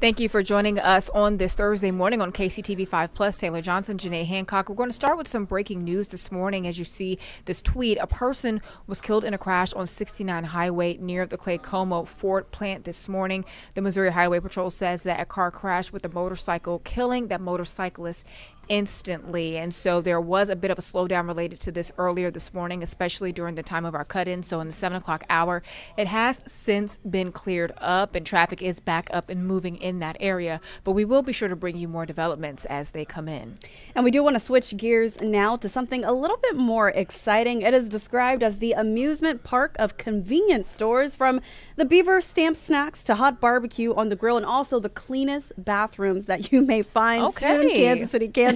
Thank you for joining us on this Thursday morning on KCTV5 Plus. Taylor Johnson, Janae, Hancock. We're going to start with some breaking news this morning. As you see this tweet, a person was killed in a crash on 69 Highway near the Clay Como Ford plant this morning. The Missouri Highway Patrol says that a car crashed with a motorcycle, killing that motorcyclist instantly. And so there was a bit of a slowdown related to this earlier this morning, especially during the time of our cut-in. So in the 7 o'clock hour, it has since been cleared up and traffic is back up and moving in that area. But we will be sure to bring you more developments as they come in. And we do want to switch gears now to something a little bit more exciting. It is described as the amusement park of convenience stores, from the Beaver stamped snacks to hot barbecue on the grill, and also the cleanest bathrooms that you may find. Soon Kansas City, Kansas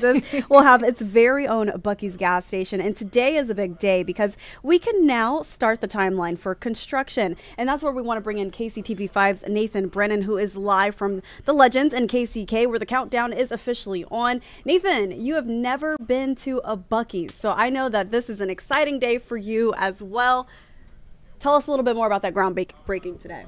will have its very own Buc-ee's gas station. And today is a big day because we can now start the timeline for construction. And that's where we want to bring in KCTV5's Nathan Brennan, who is live from the Legends in KCK, where the countdown is officially on. Nathan, you have never been to a Buc-ee's, so I know that this is an exciting day for you as well. Tell us a little bit more about that groundbreaking today.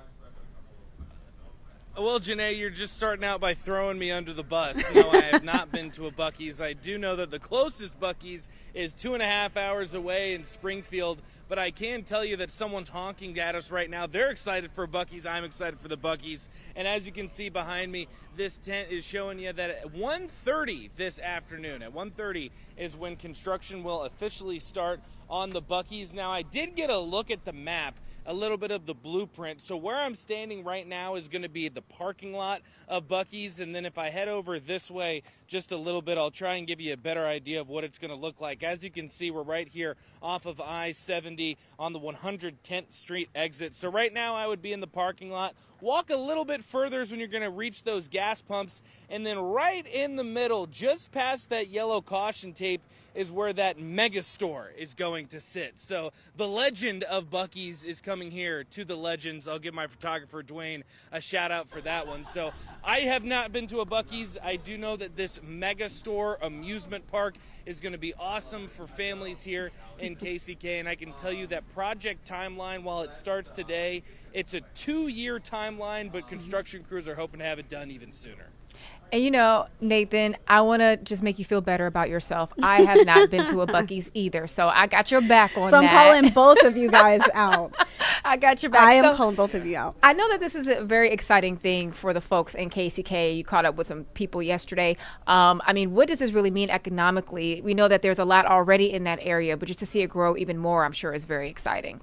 Well, Janae, you're just starting out by throwing me under the bus. No, I have not been to a Buc-ee's. I do know that the closest Buc-ee's is 2.5 hours away in Springfield, but I can tell you that someone's honking at us right now. They're excited for Buc-ee's. I'm excited for the Buc-ee's. And as you can see behind me, this tent is showing you that at 1:30 this afternoon, at 1:30 is when construction will officially start on the Buc-ee's. Now, I did get a look at the map, a little bit of the blueprint. So where I'm standing right now is going to be the parking lot of Buc-ee's, and then if I head over this way just a little bit, I'll try and give you a better idea of what it's going to look like. As you can see, we're right here off of I-70 on the 110th Street exit. So right now I would be in the parking lot. Walk a little bit further is when you're going to reach those gas pumps, and then right in the middle, just past that yellow caution tape, is where that mega store is going to sit. So the legend of Buc-ee's is coming here to the Legends. I'll give my photographer Dwayne a shout out for that one. So I have not been to a Buc-ee's. I do know that this mega store amusement park is going to be awesome for families here in KCK, and I can tell you that project timeline, while it starts today, it's a 2-year timeline, but construction crews are hoping to have it done even sooner. And you know, Nathan, I want to just make you feel better about yourself. I have not been to a Buc-ee's either, so I got your back on that. So I'm calling both of you guys out. I got your back. I am calling both of you out. I know that this is a very exciting thing for the folks in KCK. You caught up with some people yesterday. I mean, what does this really mean economically? We know that there's a lot already in that area, but just to see it grow even more, I'm sure is very exciting.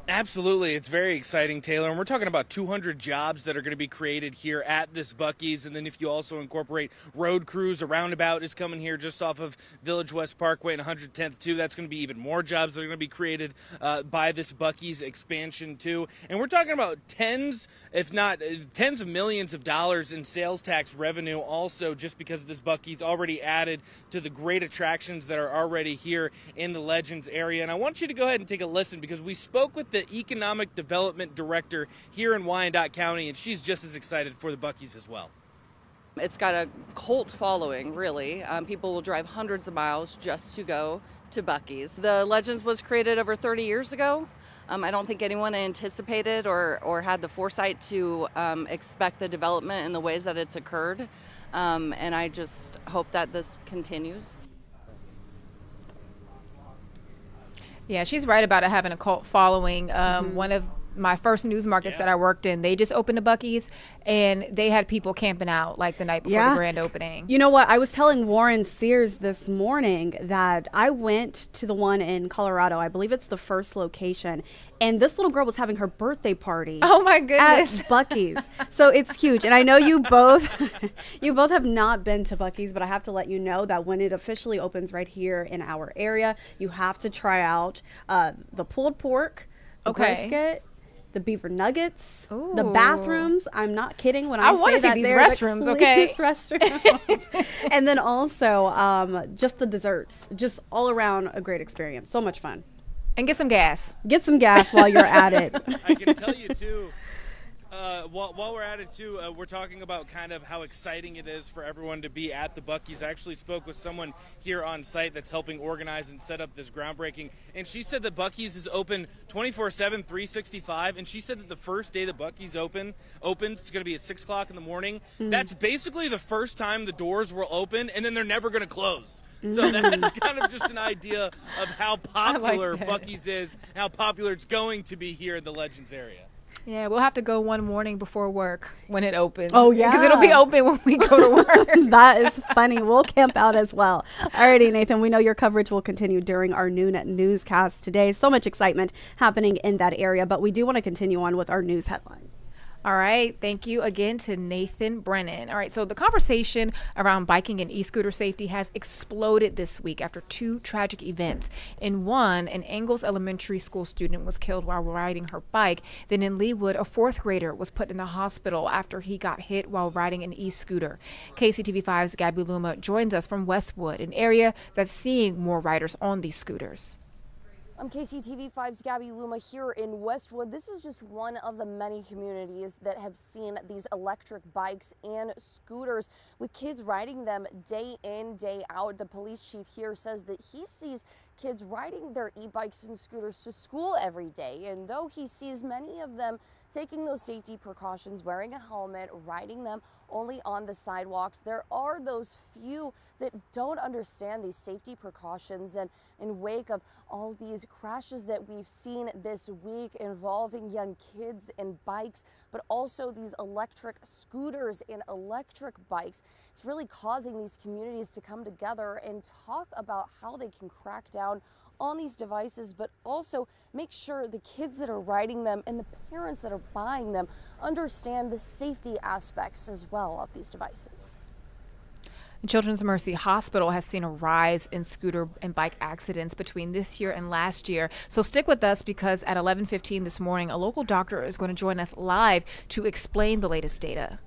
Absolutely. It's very exciting, Taylor. And we're talking about 200 jobs that are going to be created here at this Buc-ee's. And then if you also incorporate road crews, a roundabout is coming here just off of Village West Parkway and 110th too. That's going to be even more jobs that are going to be created by this Buc-ee's expansion too. And we're talking about tens, if not tens of millions of dollars in sales tax revenue also, just because this Buc-ee's already added to the great attractions that are already here in the Legends area. And I want you to go ahead and take a listen, because we spoke with the Economic Development Director here in Wyandotte County, and she's just as excited for the Buc-ee's as well. It's got a cult following, really. People will drive hundreds of miles just to go to Buc-ee's. The Legends was created over 30 years ago. I don't think anyone anticipated or had the foresight to expect the development in the ways that it's occurred. And I just hope that this continues. Yeah, she's right about it having a cult following. One of my first news markets that I worked in, they just opened a Buc-ee's, and they had people camping out like the night before the grand opening. You know what? I was telling Warren Sears this morning that I went to the one in Colorado. I believe it's the first location. And this little girl was having her birthday party. Oh my goodness. At Buc-ee's. So it's huge. And I know you both have not been to Buc-ee's, but I have to let you know that when it officially opens right here in our area, you have to try out the pulled pork, the brisket, the beaver nuggets, the bathrooms. I'm not kidding when I say that these they're restrooms, the okay? Restrooms. And then also just the desserts, just all around a great experience. So much fun. And get some gas. Get some gas while you're at it. I can tell you too, While we're at it too, we're talking about kind of how exciting it is for everyone to be at the Buc-ee's. I actually spoke with someone here on site that's helping organize and set up this groundbreaking, and she said that Buc-ee's is open 24/7, 365, and she said that the first day the Buc-ee's opens, it's going to be at 6 o'clock in the morning. That's basically the first time the doors will open, and then they're never going to close. So that's kind of just an idea of how popular Buc-ee's is, and how popular it's going to be here in the Legends area. Yeah, we'll have to go one morning before work when it opens. Oh, yeah. Because it'll be open when we go to work. That is funny. We'll camp out as well. Alrighty, Nathan, we know your coverage will continue during our noon newscast today. So much excitement happening in that area, but we do want to continue on with our news headlines. All right. Thank you again to Nathan Brennan. All right. So the conversation around biking and e-scooter safety has exploded this week after two tragic events. In one, an Angles Elementary School student was killed while riding her bike. Then in Leawood, a fourth grader was put in the hospital after he got hit while riding an e-scooter. KCTV5's Gabby Luma joins us from Westwood, an area that's seeing more riders on these scooters. I'm KCTV5's Gabby Luma here in Westwood. This is just one of the many communities that have seen these electric bikes and scooters with kids riding them day in, day out. The police chief here says that he sees kids riding their e-bikes and scooters to school every day. And though he sees many of them taking those safety precautions, wearing a helmet, riding them only on the sidewalks, there are those few that don't understand these safety precautions. And in wake of all these crashes that we've seen this week involving young kids and bikes, but also these electric scooters and electric bikes, it's really causing these communities to come together and talk about how they can crack down on these devices, but also make sure the kids that are riding them and the parents that are buying them understand the safety aspects as well of these devices. Children's Mercy Hospital has seen a rise in scooter and bike accidents between this year and last year. So stick with us, because at 11:15 this morning, a local doctor is going to join us live to explain the latest data.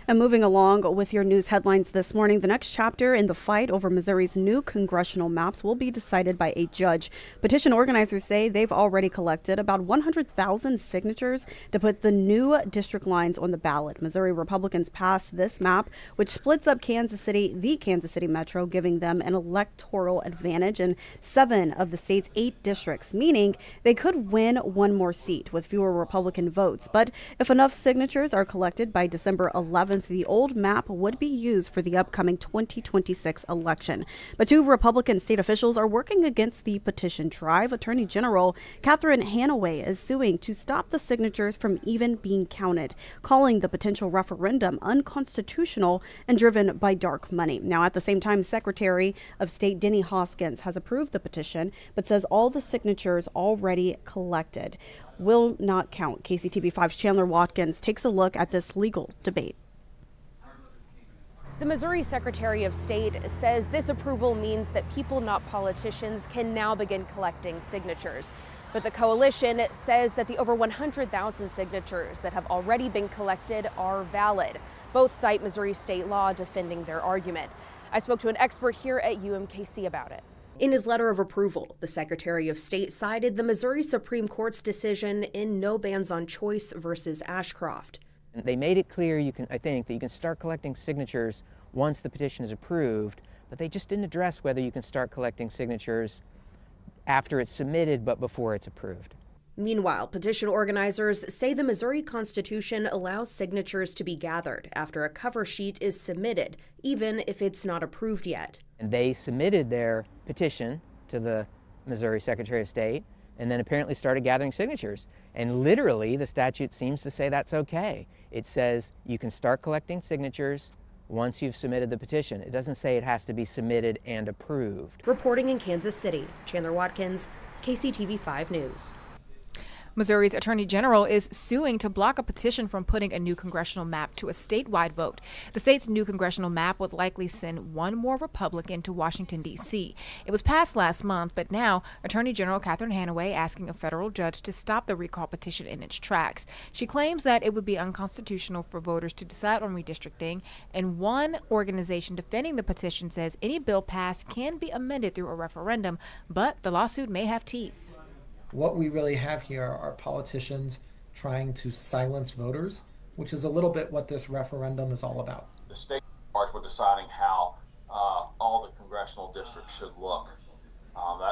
And moving along with your news headlines this morning, the next chapter in the fight over Missouri's new congressional maps will be decided by a judge. Petition organizers say they've already collected about 100,000 signatures to put the new district lines on the ballot. Missouri Republicans passed this map, which splits up the Kansas City Metro, giving them an electoral advantage in 7 of the state's 8 districts, meaning they could win one more seat with fewer Republican votes. But if enough signatures are collected by December 11th, the old map would be used for the upcoming 2026 election. But 2 Republican state officials are working against the petition drive. Attorney General Hancock is suing to stop the signatures from even being counted, calling the potential referendum unconstitutional and driven by dark money. Now, at the same time, Secretary of State Denny Hoskins has approved the petition, but says all the signatures already collected will not count. KCTV5's Chandler Watkins takes a look at this legal debate. The Missouri Secretary of State says this approval means that people, not politicians, can now begin collecting signatures. But the coalition says that the over 100,000 signatures that have already been collected are valid. Both cite Missouri state law defending their argument. I spoke to an expert here at UMKC about it. In his letter of approval, the Secretary of State cited the Missouri Supreme Court's decision in No Bans on Choice versus Ashcroft. They made it clear, I think, that you can start collecting signatures once the petition is approved, but they just didn't address whether you can start collecting signatures after it's submitted but before it's approved. Meanwhile, petition organizers say the Missouri Constitution allows signatures to be gathered after a cover sheet is submitted, even if it's not approved yet. And they submitted their petition to the Missouri Secretary of State and then apparently started gathering signatures. And literally, the statute seems to say that's okay. It says you can start collecting signatures once you've submitted the petition. It doesn't say it has to be submitted and approved. Reporting in Kansas City, Chandler Watkins, KCTV5 News. Missouri's Attorney General is suing to block a petition from putting a new congressional map to a statewide vote. The state's new congressional map would likely send one more Republican to Washington, D.C. It was passed last month, but now Attorney General Hancock asking a federal judge to stop the recall petition in its tracks. She claims that it would be unconstitutional for voters to decide on redistricting, and one organization defending the petition says any bill passed can be amended through a referendum, but the lawsuit may have teeth. What we really have here are politicians trying to silence voters which is a little bit what this referendum is all about. The state charged with deciding how all the congressional districts should look.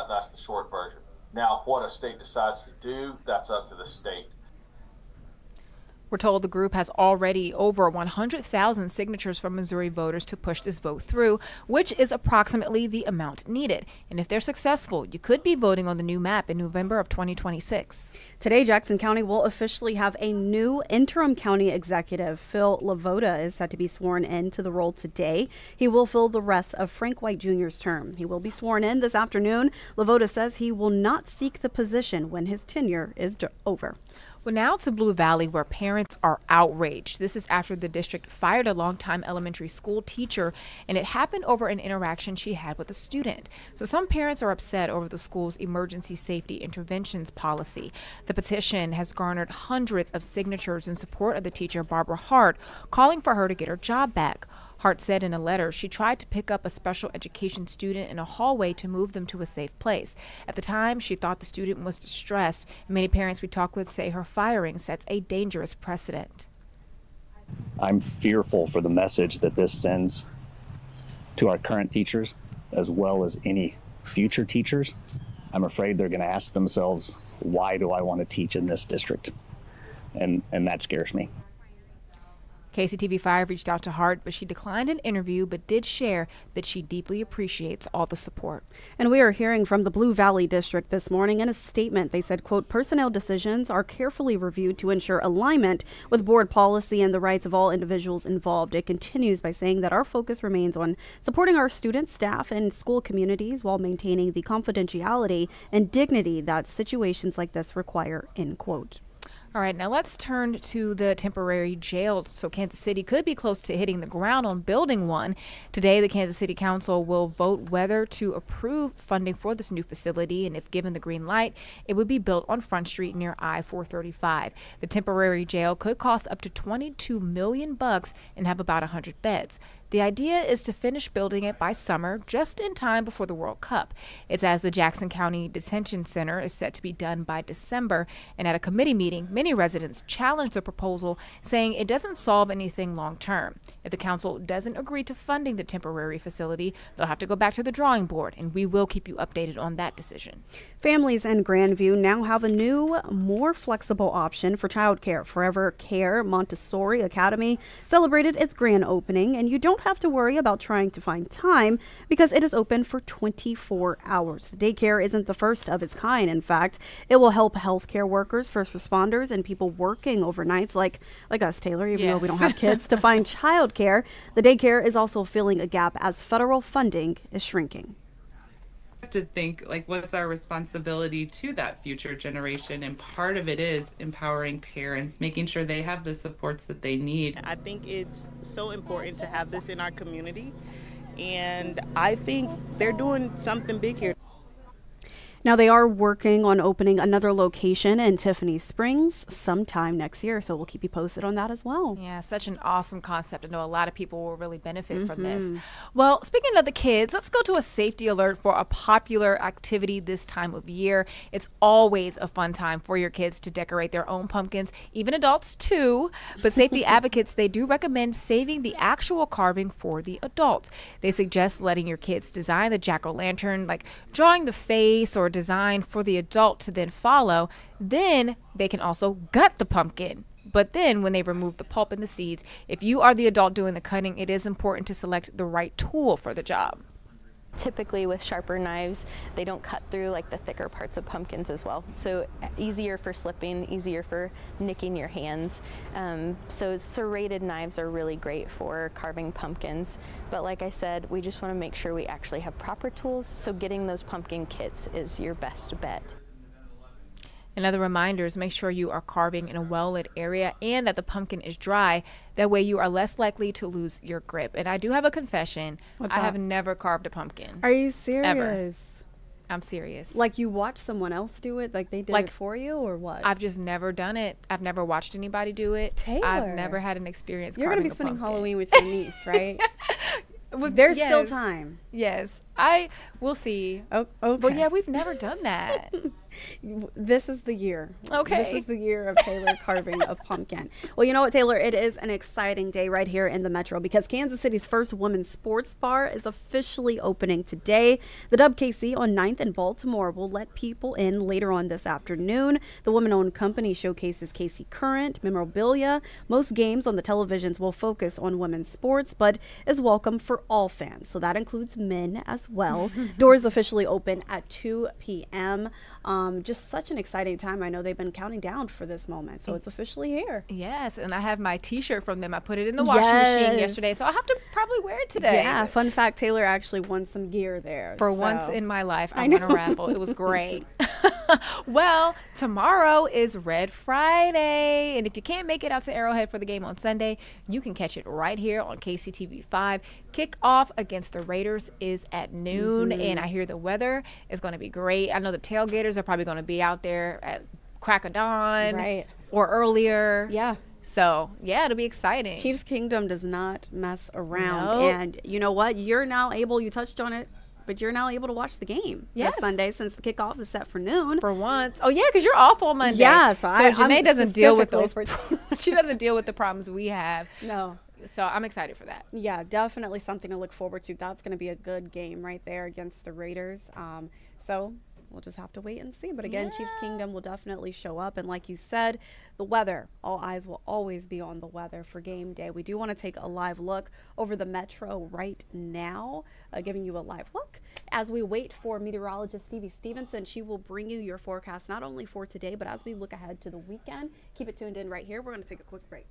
That's the short version. Now, what a state decides to do, that's up to the state. We're told the group has already over 100,000 signatures from Missouri voters to push this vote through, which is approximately the amount needed. And if they're successful, you could be voting on the new map in November of 2026. Today, Jackson County will officially have a new interim county executive. Phil Lavoda is set to be sworn into the role today. He will fill the rest of Frank White Jr.'s term. He will be sworn in this afternoon. Lavoda says he will not seek the position when his tenure is over. Well, now to Blue Valley, where parents are outraged. This is after the district fired a longtime elementary school teacher, and it happened over an interaction she had with a student. So some parents are upset over the school's emergency safety interventions policy. The petition has garnered hundreds of signatures in support of the teacher, Barbara Hart, calling for her to get her job back. Hart said in a letter she tried to pick up a special education student in a hallway to move them to a safe place. At the time, she thought the student was distressed. Many parents we talked with say her firing sets a dangerous precedent. I'm fearful for the message that this sends to our current teachers, as well as any future teachers. I'm afraid they're going to ask themselves, why do I want to teach in this district? And that scares me. KCTV5 reached out to Hart, but she declined an interview, but did share that she deeply appreciates all the support. And we are hearing from the Blue Valley District this morning. In a statement, they said, quote, personnel decisions are carefully reviewed to ensure alignment with board policy and the rights of all individuals involved. It continues by saying that our focus remains on supporting our students, staff, and school communities while maintaining the confidentiality and dignity that situations like this require, end quote. All right, now let's turn to the temporary jail. So Kansas City could be close to hitting the ground on building one. Today, the Kansas City Council will vote whether to approve funding for this new facility, and if given the green light, it would be built on Front Street near I-435. The temporary jail could cost up to $22 million and have about 100 beds. The idea is to finish building it by summer, just in time before the World Cup. It's as the Jackson County Detention Center is set to be done by December, and at a committee meeting, many residents challenged the proposal, saying it doesn't solve anything long term. If the council doesn't agree to funding the temporary facility, they'll have to go back to the drawing board, and we will keep you updated on that decision. Families in Grandview now have a new, more flexible option for childcare. Forever Care Montessori Academy celebrated its grand opening, and you don't have to worry about trying to find time because it is open for 24 hours. The daycare isn't the first of its kind. In fact, it will help healthcare workers, first responders, and people working overnights like us, Taylor, even though we don't have kids, to find childcare. The daycare is also filling a gap as federal funding is shrinking. To think, like, what's our responsibility to that future generation, and part of it is empowering parents, making sure they have the supports that they need. I think it's so important to have this in our community, and I think they're doing something big here. Now, they are working on opening another location in Tiffany Springs sometime next year, so we'll keep you posted on that as well. Yeah, such an awesome concept. I know a lot of people will really benefit from this. Well, speaking of the kids, let's go to a safety alert for a popular activity this time of year. It's always a fun time for your kids to decorate their own pumpkins, even adults too. But safety advocates, they do recommend saving the actual carving for the adults. They suggest letting your kids design the jack-o'-lantern, like drawing the face or design for the adult to then follow. Then they can also gut the pumpkin. But then when they remove the pulp and the seeds, if you are the adult doing the cutting, it is important to select the right tool for the job. Typically with sharper knives, they don't cut through like the thicker parts of pumpkins as well. So easier for slipping, easier for nicking your hands. So serrated knives are really great for carving pumpkins. But like I said, we just want to make sure we actually have proper tools. So getting those pumpkin kits is your best bet. And other reminders, make sure you are carving in a well-lit area and that the pumpkin is dry. That way you are less likely to lose your grip. And I do have a confession. I have never carved a pumpkin. Are you serious? Ever. I'm serious. Like you watched someone else do it? Like they did it for you or what? I've just never done it. I've never watched anybody do it. Taylor. I've never had an experience You're carving going to be spending pumpkin. Halloween with your niece, right? There's still time. Yes. We'll see. Oh, okay. But yeah, we've never done that. This is the year. Okay. This is the year of Taylor carving a pumpkin. Well, you know what, Taylor? It is an exciting day right here in the Metro because Kansas City's first women's sports bar is officially opening today. The WKC on 9th and Baltimore will let people in later on this afternoon. The woman-owned company showcases KC current memorabilia. Most games on the televisions will focus on women's sports, but is welcome for all fans. So that includes men as well. Doors officially open at 2 p.m. Just such an exciting time. I know they've been counting down for this moment, so it's officially here. Yes, and I have my t-shirt from them. I put it in the washing machine yesterday, so I'll have to probably wear it today. Yeah, fun fact, Taylor actually won some gear there. For once in my life, I won a raffle. It was great. Well, tomorrow is Red Friday, and if you can't make it out to Arrowhead for the game on Sunday, you can catch it right here on KCTV5. Kickoff against the Raiders is at noon, and I hear the weather is going to be great. I know the tailgaters are probably going to be out there at crack of dawn or earlier. Yeah. So, yeah, it'll be exciting. Chiefs Kingdom does not mess around. And you know what? You're now able, you touched on it, but you're now able to watch the game this Sunday since the kickoff is set for noon. For once. Oh, yeah, because you're off on Monday. Yeah, so Janae doesn't deal with those. She doesn't deal with the problems we have. No. So I'm excited for that. Yeah, definitely something to look forward to. That's going to be a good game right there against the Raiders. So we'll just have to wait and see. But again, Chiefs Kingdom will definitely show up. And like you said, the weather, all eyes will always be on the weather for game day. We do want to take a live look over the Metro right now, giving you a live look. As we wait for meteorologist Stevie Stevenson, she will bring you your forecast not only for today, but as we look ahead to the weekend. Keep it tuned in right here. We're going to take a quick break.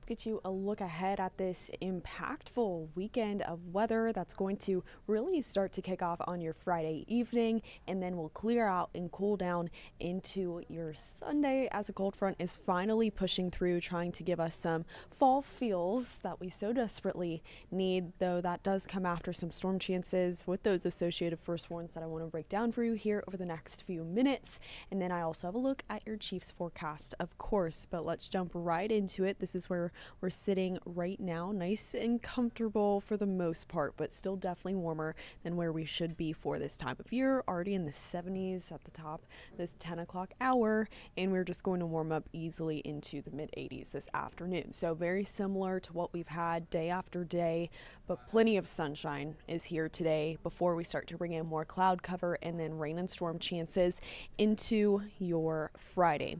Get you a look ahead at this impactful weekend of weather that's going to really start to kick off on your Friday evening, and then will clear out and cool down into your Sunday as a cold front is finally pushing through, trying to give us some fall feels that we so desperately need, though that does come after some storm chances with those associated first warns that I want to break down for you here over the next few minutes. And then I also have a look at your Chiefs forecast, of course, but let's jump right into it. This is where We're sitting right now nice and comfortable for the most part, but still definitely warmer than where we should be for this time of year. Already in the 70s at the top this 10 o'clock hour, and we're just going to warm up easily into the mid 80s this afternoon. So very similar to what we've had day after day, but plenty of sunshine is here today before we start to bring in more cloud cover and then rain and storm chances into your Friday.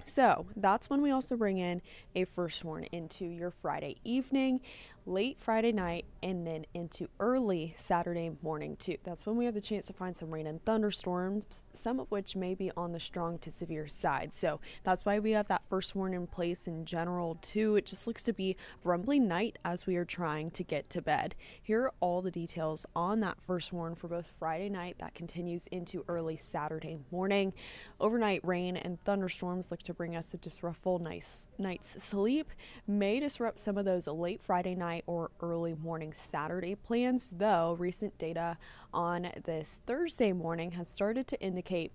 So that's when we also bring in a first warn into your Friday evening, late Friday night, and then into early Saturday morning too. That's when we have the chance to find some rain and thunderstorms, some of which may be on the strong to severe side. So that's why we have that first warn in place in general too. It just looks to be a rumbling night as we are trying to get to bed. Here are all the details on that first warn for both Friday night that continues into early Saturday morning. Overnight rain and thunderstorms look to bring us a disruptful night's sleep, may disrupt some of those late Friday night or early morning Saturday plans, though recent data on this Thursday morning has started to indicate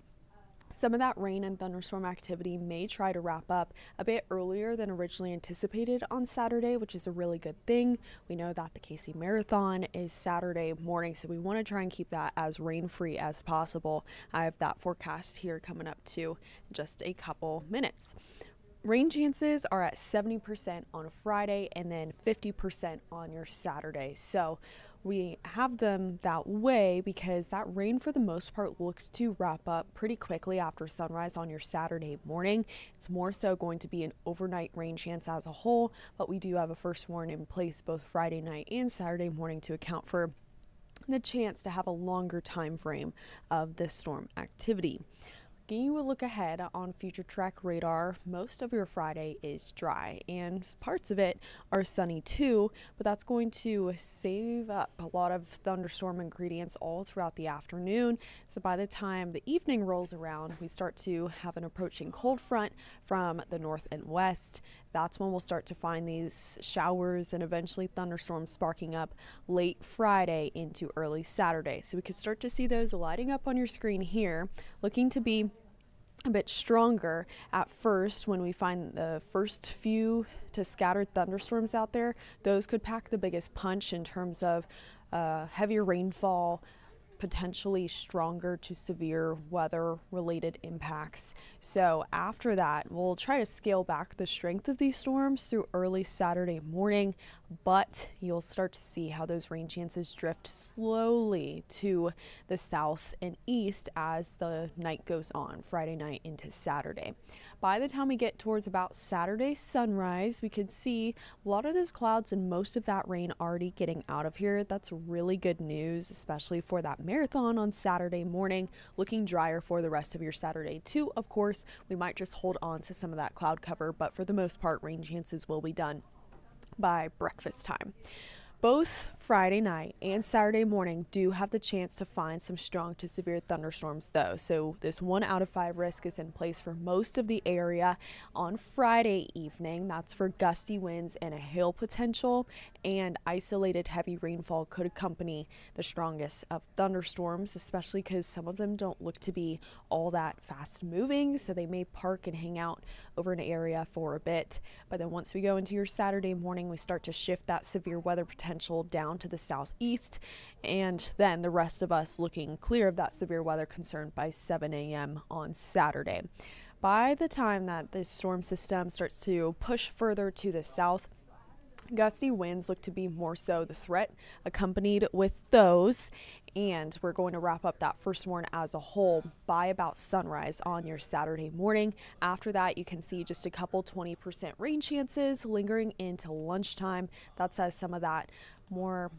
some of that rain and thunderstorm activity may try to wrap up a bit earlier than originally anticipated on Saturday, which is a really good thing. We know that the KC Marathon is Saturday morning, so we want to try and keep that as rain-free as possible. I have that forecast here coming up to just a couple minutes. Rain chances are at 70% on a Friday and then 50% on your Saturday. So we have them that way because that rain for the most part looks to wrap up pretty quickly after sunrise on your Saturday morning. It's more so going to be an overnight rain chance as a whole, but we do have a first warn in place both Friday night and Saturday morning to account for the chance to have a longer time frame of this storm activity. Giving you a look ahead on future track radar, most of your Friday is dry and parts of it are sunny too, but that's going to save up a lot of thunderstorm ingredients all throughout the afternoon. So by the time the evening rolls around, we start to have an approaching cold front from the north and west. That's when we'll start to find these showers and eventually thunderstorms sparking up late Friday into early Saturday. So we could start to see those lighting up on your screen here, looking to be a bit stronger at first. When we find the first few to scattered thunderstorms out there, those could pack the biggest punch in terms of heavier rainfall, potentially stronger to severe weather related impacts. So after that, we'll try to scale back the strength of these storms through early Saturday morning, but you'll start to see how those rain chances drift slowly to the south and east as the night goes on, Friday night into Saturday. By the time we get towards about Saturday sunrise, we could see a lot of those clouds and most of that rain already getting out of here. That's really good news, especially for that marathon on Saturday morning. Looking drier for the rest of your Saturday too. Of course, we might just hold on to some of that cloud cover, but for the most part, rain chances will be done by breakfast time. Both Friday night and Saturday morning do have the chance to find some strong to severe thunderstorms though. So this 1 out of 5 risk is in place for most of the area on Friday evening. That's for gusty winds and a hail potential, and isolated heavy rainfall could accompany the strongest of thunderstorms, especially because some of them don't look to be all that fast moving. So they may park and hang out over an area for a bit. But then once we go into your Saturday morning, we start to shift that severe weather potential down to the southeast, and then the rest of us looking clear of that severe weather concern by 7 a.m. on Saturday. By the time that this storm system starts to push further to the south, gusty winds look to be more so the threat accompanied with those, and we're going to wrap up that first warn as a whole by about sunrise on your Saturday morning. After that, you can see just a couple 20% rain chances lingering into lunchtime. That's as some of that more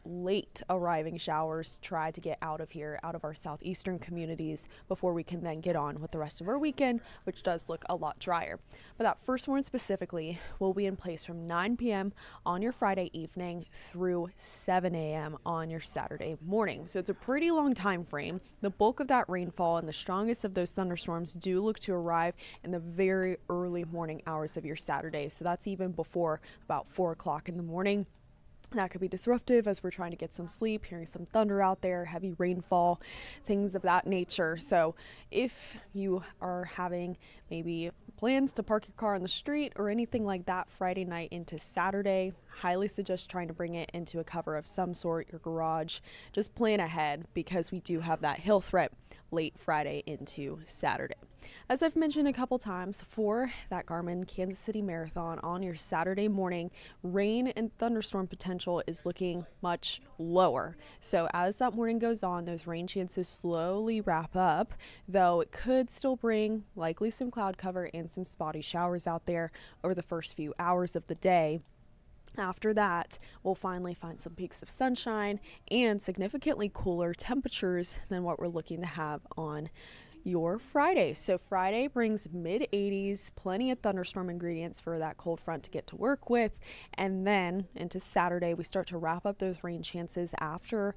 late arriving showers try to get out of here, out of our southeastern communities, before we can then get on with the rest of our weekend, which does look a lot drier. But that first warn specifically will be in place from 9 p.m. on your Friday evening through 7 a.m. on your Saturday morning. So it's a pretty long time frame. The bulk of that rainfall and the strongest of those thunderstorms do look to arrive in the very early morning hours of your Saturday. So that's even before about 4 o'clock in the morning. That could be disruptive as we're trying to get some sleep, hearing some thunder out there, heavy rainfall, things of that nature. So if you are having maybe plans to park your car on the street or anything like that Friday night into Saturday, highly suggest trying to bring it into a cover of some sort, your garage. Just plan ahead because we do have that hail threat late Friday into Saturday. As I've mentioned a couple times, for that Garmin Kansas City Marathon on your Saturday morning, rain and thunderstorm potential is looking much lower. So as that morning goes on, those rain chances slowly wrap up, though it could still bring likely some cloud cover and some spotty showers out there over the first few hours of the day. After that, we'll finally find some peaks of sunshine and significantly cooler temperatures than what we're looking to have on your Friday. So Friday brings mid 80s, plenty of thunderstorm ingredients for that cold front to get to work with. And then into Saturday, we start to wrap up those rain chances after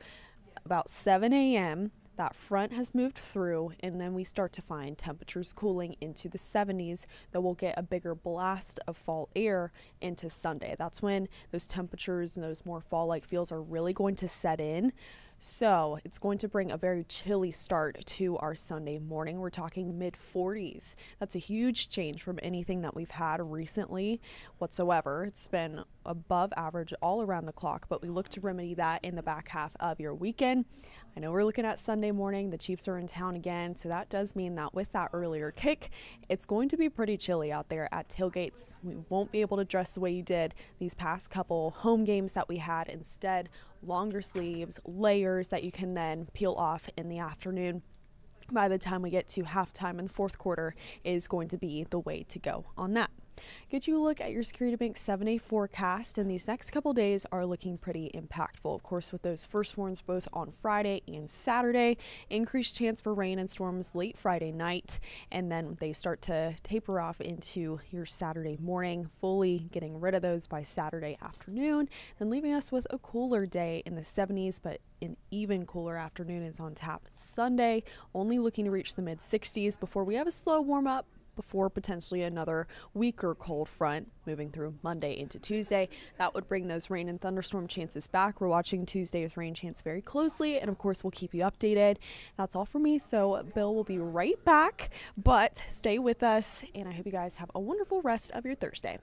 about 7 a.m. That front has moved through, and then we start to find temperatures cooling into the 70s, though we'll get a bigger blast of fall air into Sunday. That's when those temperatures and those more fall-like feels are really going to set in. So it's going to bring a very chilly start to our Sunday morning. We're talking mid 40s. That's a huge change from anything that we've had recently whatsoever. It's been above average all around the clock, but we look to remedy that in the back half of your weekend. I know we're looking at Sunday morning. The Chiefs are in town again, so that does mean that with that earlier kick, it's going to be pretty chilly out there at tailgates. We won't be able to dress the way you did these past couple home games that we had. Instead, longer sleeves, layers that you can then peel off in the afternoon. By the time we get to halftime in the fourth quarter is going to be the way to go on that. Get you a look at your Security Bank 7-day forecast, and these next couple days are looking pretty impactful. Of course, with those first warns both on Friday and Saturday, increased chance for rain and storms late Friday night, and then they start to taper off into your Saturday morning, fully getting rid of those by Saturday afternoon, then leaving us with a cooler day in the 70s, but an even cooler afternoon is on tap Sunday, only looking to reach the mid 60s before we have a slow warm up before potentially another weaker cold front moving through Monday into Tuesday. That would bring those rain and thunderstorm chances back. We're watching Tuesday's rain chance very closely, and of course we'll keep you updated. That's all for me, so Bill will be right back, but stay with us, and I hope you guys have a wonderful rest of your Thursday.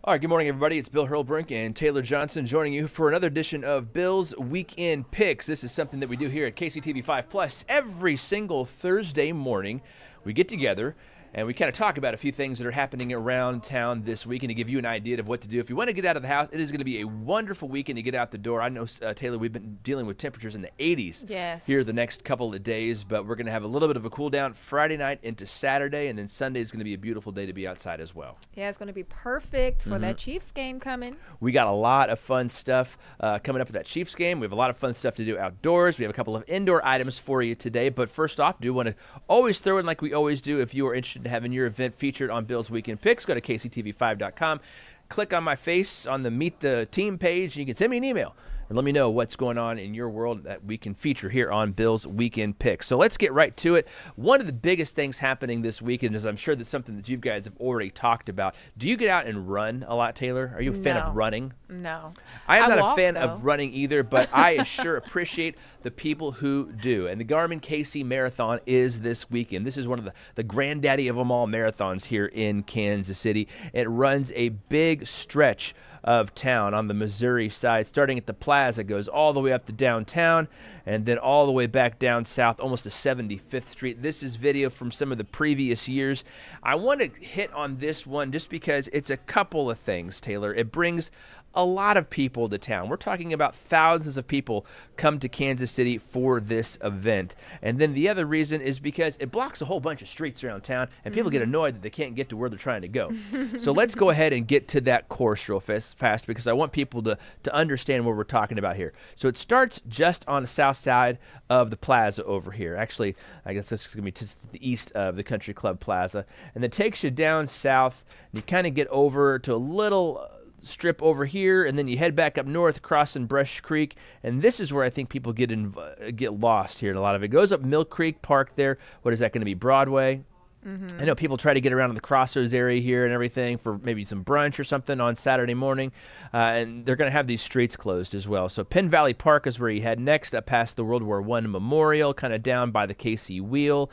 All right, good morning, everybody. It's Bill Hurlbrink and Taylor Johnson joining you for another edition of Bill's Weekend Picks. This is something that we do here at KCTV5 Plus every single Thursday morning. We get together and we kind of talk about a few things that are happening around town this weekend to give you an idea of what to do. If you want to get out of the house, it is going to be a wonderful weekend to get out the door. I know, Taylor, we've been dealing with temperatures in the 80s here the next couple of days, but we're going to have a little bit of a cool down Friday night into Saturday, and then Sunday is going to be a beautiful day to be outside as well. Yeah, it's going to be perfect for that Chiefs game coming. We got a lot of fun stuff coming up with that Chiefs game. We have a lot of fun stuff to do outdoors. We have a couple of indoor items for you today, but first off, do want to always throw in like we always do. If you are interested in having your event featured on Bill's Weekend Picks, go to KCTV5.com. Click on my face on the Meet the Team page, and you can send me an email and let me know what's going on in your world that we can feature here on Bill's Weekend Picks. So let's get right to it. One of the biggest things happening this weekend is, I'm sure that's something that you guys have already talked about. Do you get out and run a lot, Taylor? Are you a fan of running? No. I am not a fan of running either, but I sure appreciate the people who do. And the Garmin KC Marathon is this weekend. This is one of the granddaddy of them all marathons here in Kansas City. It runs a big stretch of town on the Missouri side, starting at the Plaza, goes all the way up to downtown, and then all the way back down south, almost to 75th Street. This is video from some of the previous years. I want to hit on this one just because it's a couple of things, Taylor. It brings a lot of people to town. We're talking about thousands of people come to Kansas City for this event. And then the other reason is because it blocks a whole bunch of streets around town, and people get annoyed that they can't get to where they're trying to go. So let's go ahead and get to that course real fast because I want people to understand what we're talking about here. So it starts just on the south side of the plaza over here. Actually, I guess this is going to be just to the east of the Country Club Plaza. And then takes you down south, and you kind of get over to a little strip over here, and then you head back up north, crossing Brush Creek, and this is where I think people get lost here. And a lot of it goes up Mill Creek Park there. What is that going to be, Broadway? I know people try to get around to the Crossroads area here and everything for maybe some brunch or something on Saturday morning, and they're going to have these streets closed as well. So Penn Valley Park is where you head next, up past the World War I Memorial, kind of down by the KC Wheel,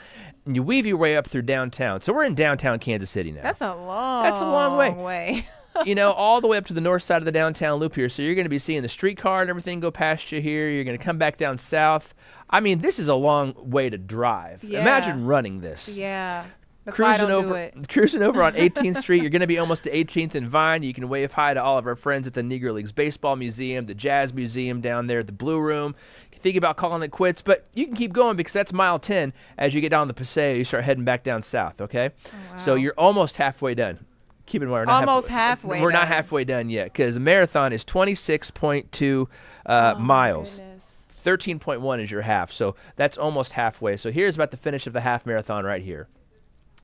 and you weave your way up through downtown. So we're in downtown Kansas City now. That's a long way. You know, all the way up to the north side of the downtown loop here. So you're going to be seeing the streetcar and everything go past you here. You're going to come back down south. I mean, this is a long way to drive. Yeah. Imagine running this. Yeah. That's why I don't do it. Cruising over on 18th Street. You're going to be almost to 18th and Vine. You can wave hi to all of our friends at the Negro Leagues Baseball Museum, the Jazz Museum down there, the Blue Room. You can think about calling it quits, but you can keep going because that's mile 10. As you get down the Paseo, you start heading back down south, okay? Oh, wow. So you're almost halfway done. Keep in mind, we're not halfway done yet because the marathon is 26.2 miles. 13.1 is your half, so that's almost halfway. So here's about the finish of the half marathon right here,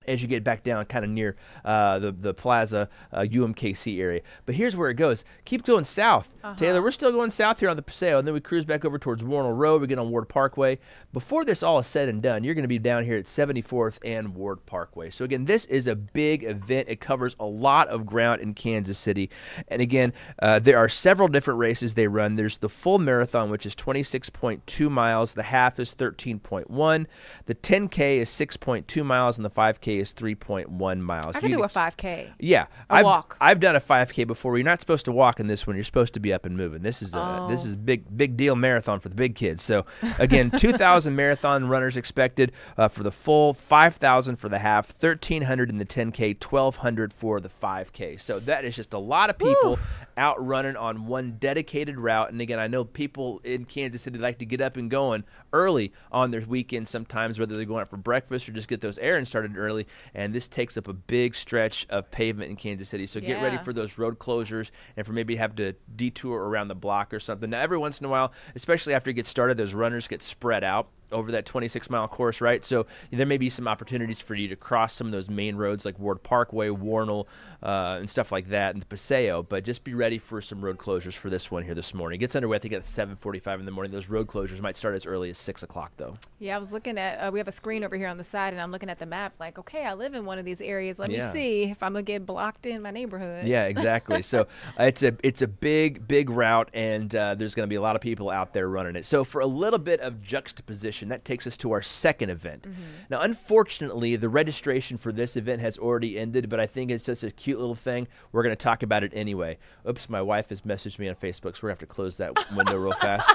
as you get back down kind of near the Plaza UMKC area. But here's where it goes. Keep going south. Taylor, we're still going south here on the Paseo, and then we cruise back over towards Warnell Road. We get on Ward Parkway. Before this all is said and done, you're going to be down here at 74th and Ward Parkway. So again, this is a big event. It covers a lot of ground in Kansas City. And again, there are several different races they run. There's the full marathon, which is 26.2 miles. The half is 13.1. The 10K is 6.2 miles, and the 5K is 3.1 miles. I can do a 5K. Yeah. Walk. I've done a 5K before. You're not supposed to walk in this one. You're supposed to be up and moving. This is a big deal marathon for the big kids. So again, 2,000 marathon runners expected for the full, 5,000 for the half, 1,300 in the 10K, 1,200 for the 5K. So that is just a lot of people out running on one dedicated route. And again, I know people in Kansas City like to get up and going early on their weekend sometimes, whether they're going out for breakfast or just get those errands started early. And this takes up a big stretch of pavement in Kansas City. So get ready for those road closures and for maybe have to detour around the block or something. Now, every once in a while, especially after it gets started, those runners get spread out over that 26-mile course, right? So there may be some opportunities for you to cross some of those main roads like Ward Parkway, Warnell, and stuff like that, and the Paseo. But just be ready for some road closures for this one here this morning. It gets underway, I think, at 7:45 in the morning. Those road closures might start as early as 6 o'clock, though. Yeah, I was looking at, we have a screen over here on the side, and I'm looking at the map like, okay, I live in one of these areas. Let me see if I'm going to get blocked in my neighborhood. Yeah, exactly. So it's a big route, and there's going to be a lot of people out there running it. So for a little bit of juxtaposition mentioned, that takes us to our second event. Now, unfortunately, the registration for this event has already ended, but I think it's just a cute little thing. We're going to talk about it anyway. Oops, my wife has messaged me on Facebook, so we're going to have to close that window real fast.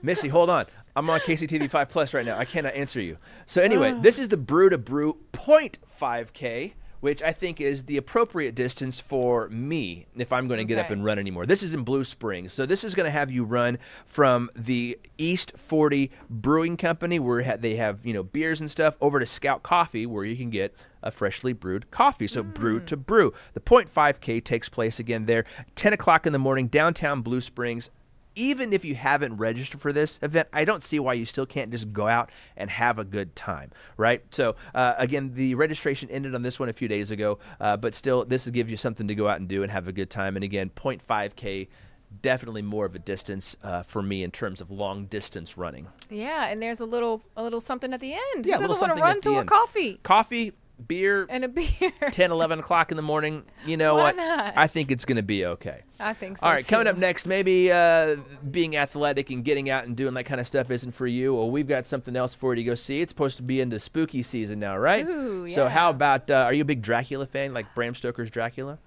Missy, hold on. I'm on KCTV5 Plus right now. I cannot answer you. So anyway, this is the Brew to Brew 0.5K, which I think is the appropriate distance for me if I'm going to get up and run anymore. This is in Blue Springs. So this is going to have you run from the East 40 Brewing Company, where they have, beers and stuff, over to Scout Coffee, where you can get a freshly brewed coffee. So Brew to Brew. The 0.5K takes place again there, 10 o'clock in the morning, downtown Blue Springs. Even if you haven't registered for this event, I don't see why you still can't just go out and have a good time, right? So, again, the registration ended on this one a few days ago, but still, this will give you something to go out and do and have a good time. And again, 0.5K, definitely more of a distance for me in terms of long distance running. Yeah, and there's a little something at the end. Yeah, Who doesn't want to run to a coffee? Coffee, beer, and a beer. 10, 11 o'clock in the morning. You know what? Not? I think it's going to be okay. I think so. All right, too. coming up next, maybe being athletic and getting out and doing that kind of stuff isn't for you. Well, we've got something else for you to go see. It's supposed to be into spooky season now, right? Ooh, So yeah. how about, are you a big Dracula fan, like Bram Stoker's Dracula?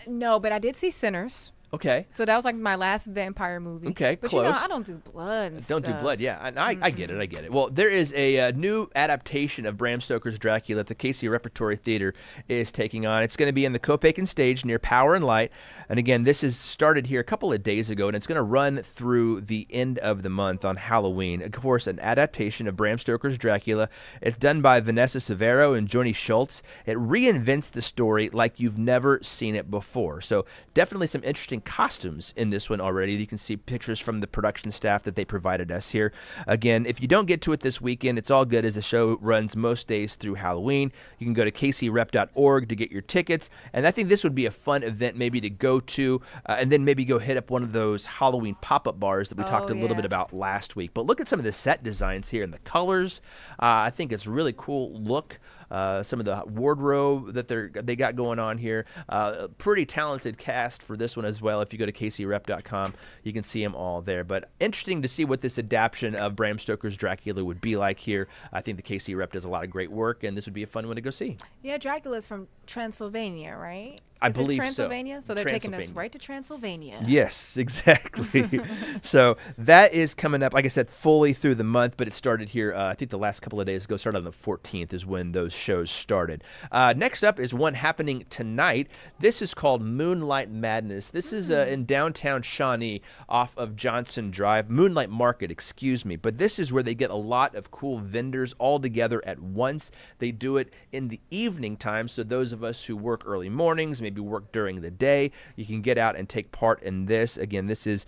No, but I did see Sinners. Okay. So that was like my last vampire movie. Okay, but close. I don't do blood and Don't do stuff. blood, yeah. I get it, I get it. Well, there is a new adaptation of Bram Stoker's Dracula that the KC Repertory Theater is taking on. It's going to be in the Copaken Stage near Power and Light. And again, this is started here a couple of days ago, and it's going to run through the end of the month on Halloween. Of course, an adaptation of Bram Stoker's Dracula. It's done by Vanessa Severo and Joni Schultz. It reinvents the story like you've never seen it before. So definitely some interesting costumes in this one already. You can see pictures from the production staff that they provided us here. Again, if you don't get to it this weekend, it's all good as the show runs most days through Halloween. You can go to kcrep.org to get your tickets, and I think this would be a fun event maybe to go to, and then maybe go hit up one of those Halloween pop-up bars that we talked a little bit about last week. But look at some of the set designs here and the colors. I think it's a really cool look. Some of the wardrobe that they got going on here. Pretty talented cast for this one as well. If you go to kcrep.com, you can see them all there. But interesting to see what this adaptation of Bram Stoker's Dracula would be like here. I think the KC Rep does a lot of great work, and this would be a fun one to go see. Yeah, Dracula's from Transylvania, right? I believe so. Transylvania? So they're taking us right to Transylvania. Yes, exactly. So that is coming up, like I said, fully through the month, but it started here, I think the last couple of days ago, started on the 14th is when those shows started. Next up is one happening tonight. This is called Moonlight Madness. This is in downtown Shawnee off of Johnson Drive. Moonlight Market, excuse me. But this is where they get a lot of cool vendors all together at once. They do it in the evening time, so those of us who work early mornings, maybe work during the day, you can get out and take part in this. Again, this is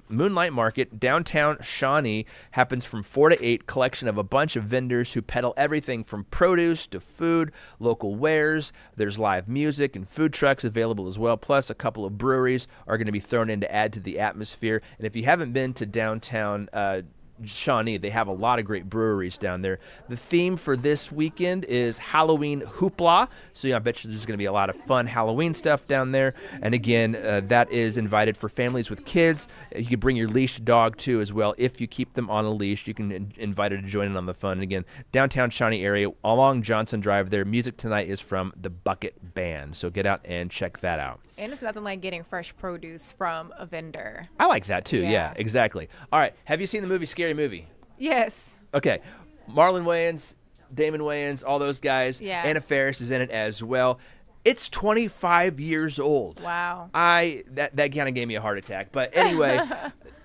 Moonlight Market, downtown Shawnee, happens from 4 to 8, collection of a bunch of vendors who peddle everything from produce to food, local wares. There's live music and food trucks available as well, plus a couple of breweries are going to be thrown in to add to the atmosphere. And if you haven't been to downtown Shawnee, they have a lot of great breweries down there. The theme for this weekend is Halloween Hoopla, so I bet you there's going to be a lot of fun Halloween stuff down there. And again, that is invited for families with kids. You can bring your leashed dog too as well. If you keep them on a leash, you can invite her to join in on the fun. And again, downtown Shawnee area along Johnson Drive there. Music tonight is from the Buc-ee Band, so get out and check that out. And it's nothing like getting fresh produce from a vendor. I like that too. Yeah, exactly. All right. Have you seen the movie Scary Movie? Yes. Okay. Marlon Wayans, Damon Wayans, all those guys. Yeah. Anna Faris is in it as well. It's 25 years old. Wow. That kind of gave me a heart attack. But anyway,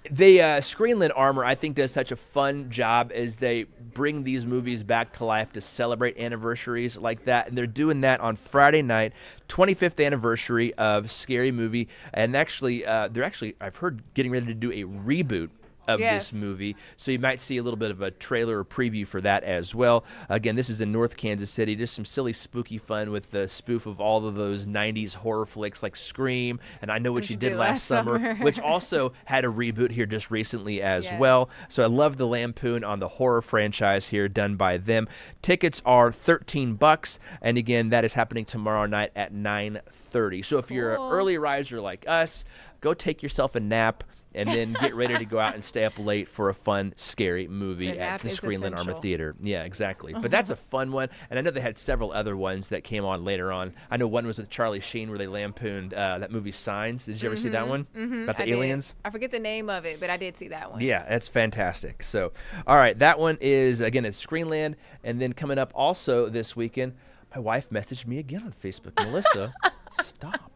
the Screenlit Armor, I think, does such a fun job as they bring these movies back to life to celebrate anniversaries like that. And they're doing that on Friday night, 25th anniversary of Scary Movie. And actually, they're actually, I've heard, getting ready to do a reboot of this movie, so you might see a little bit of a trailer or preview for that as well. Again, this is in North Kansas City. Just some silly, spooky fun with the spoof of all of those 90s horror flicks like Scream and I Know What You Did Last Summer, which also had a reboot here just recently as well. So I love the lampoon on the horror franchise here done by them. Tickets are $13, and again, that is happening tomorrow night at 9:30. So if you're an early riser like us, go take yourself a nap and then get ready to go out and stay up late for a fun, scary movie An at app the is Screenland Armour essential. Theater. Yeah, exactly. But that's a fun one, and I know they had several other ones that came on later on. I know one was with Charlie Sheen where they lampooned that movie Signs. Did you ever see that one? About the I aliens? did. I forget the name of it, but I did see that one. Yeah, that's fantastic. So, all right, that one is, again, at Screenland. And then coming up also this weekend, my wife messaged me again on Facebook. Melissa, stop.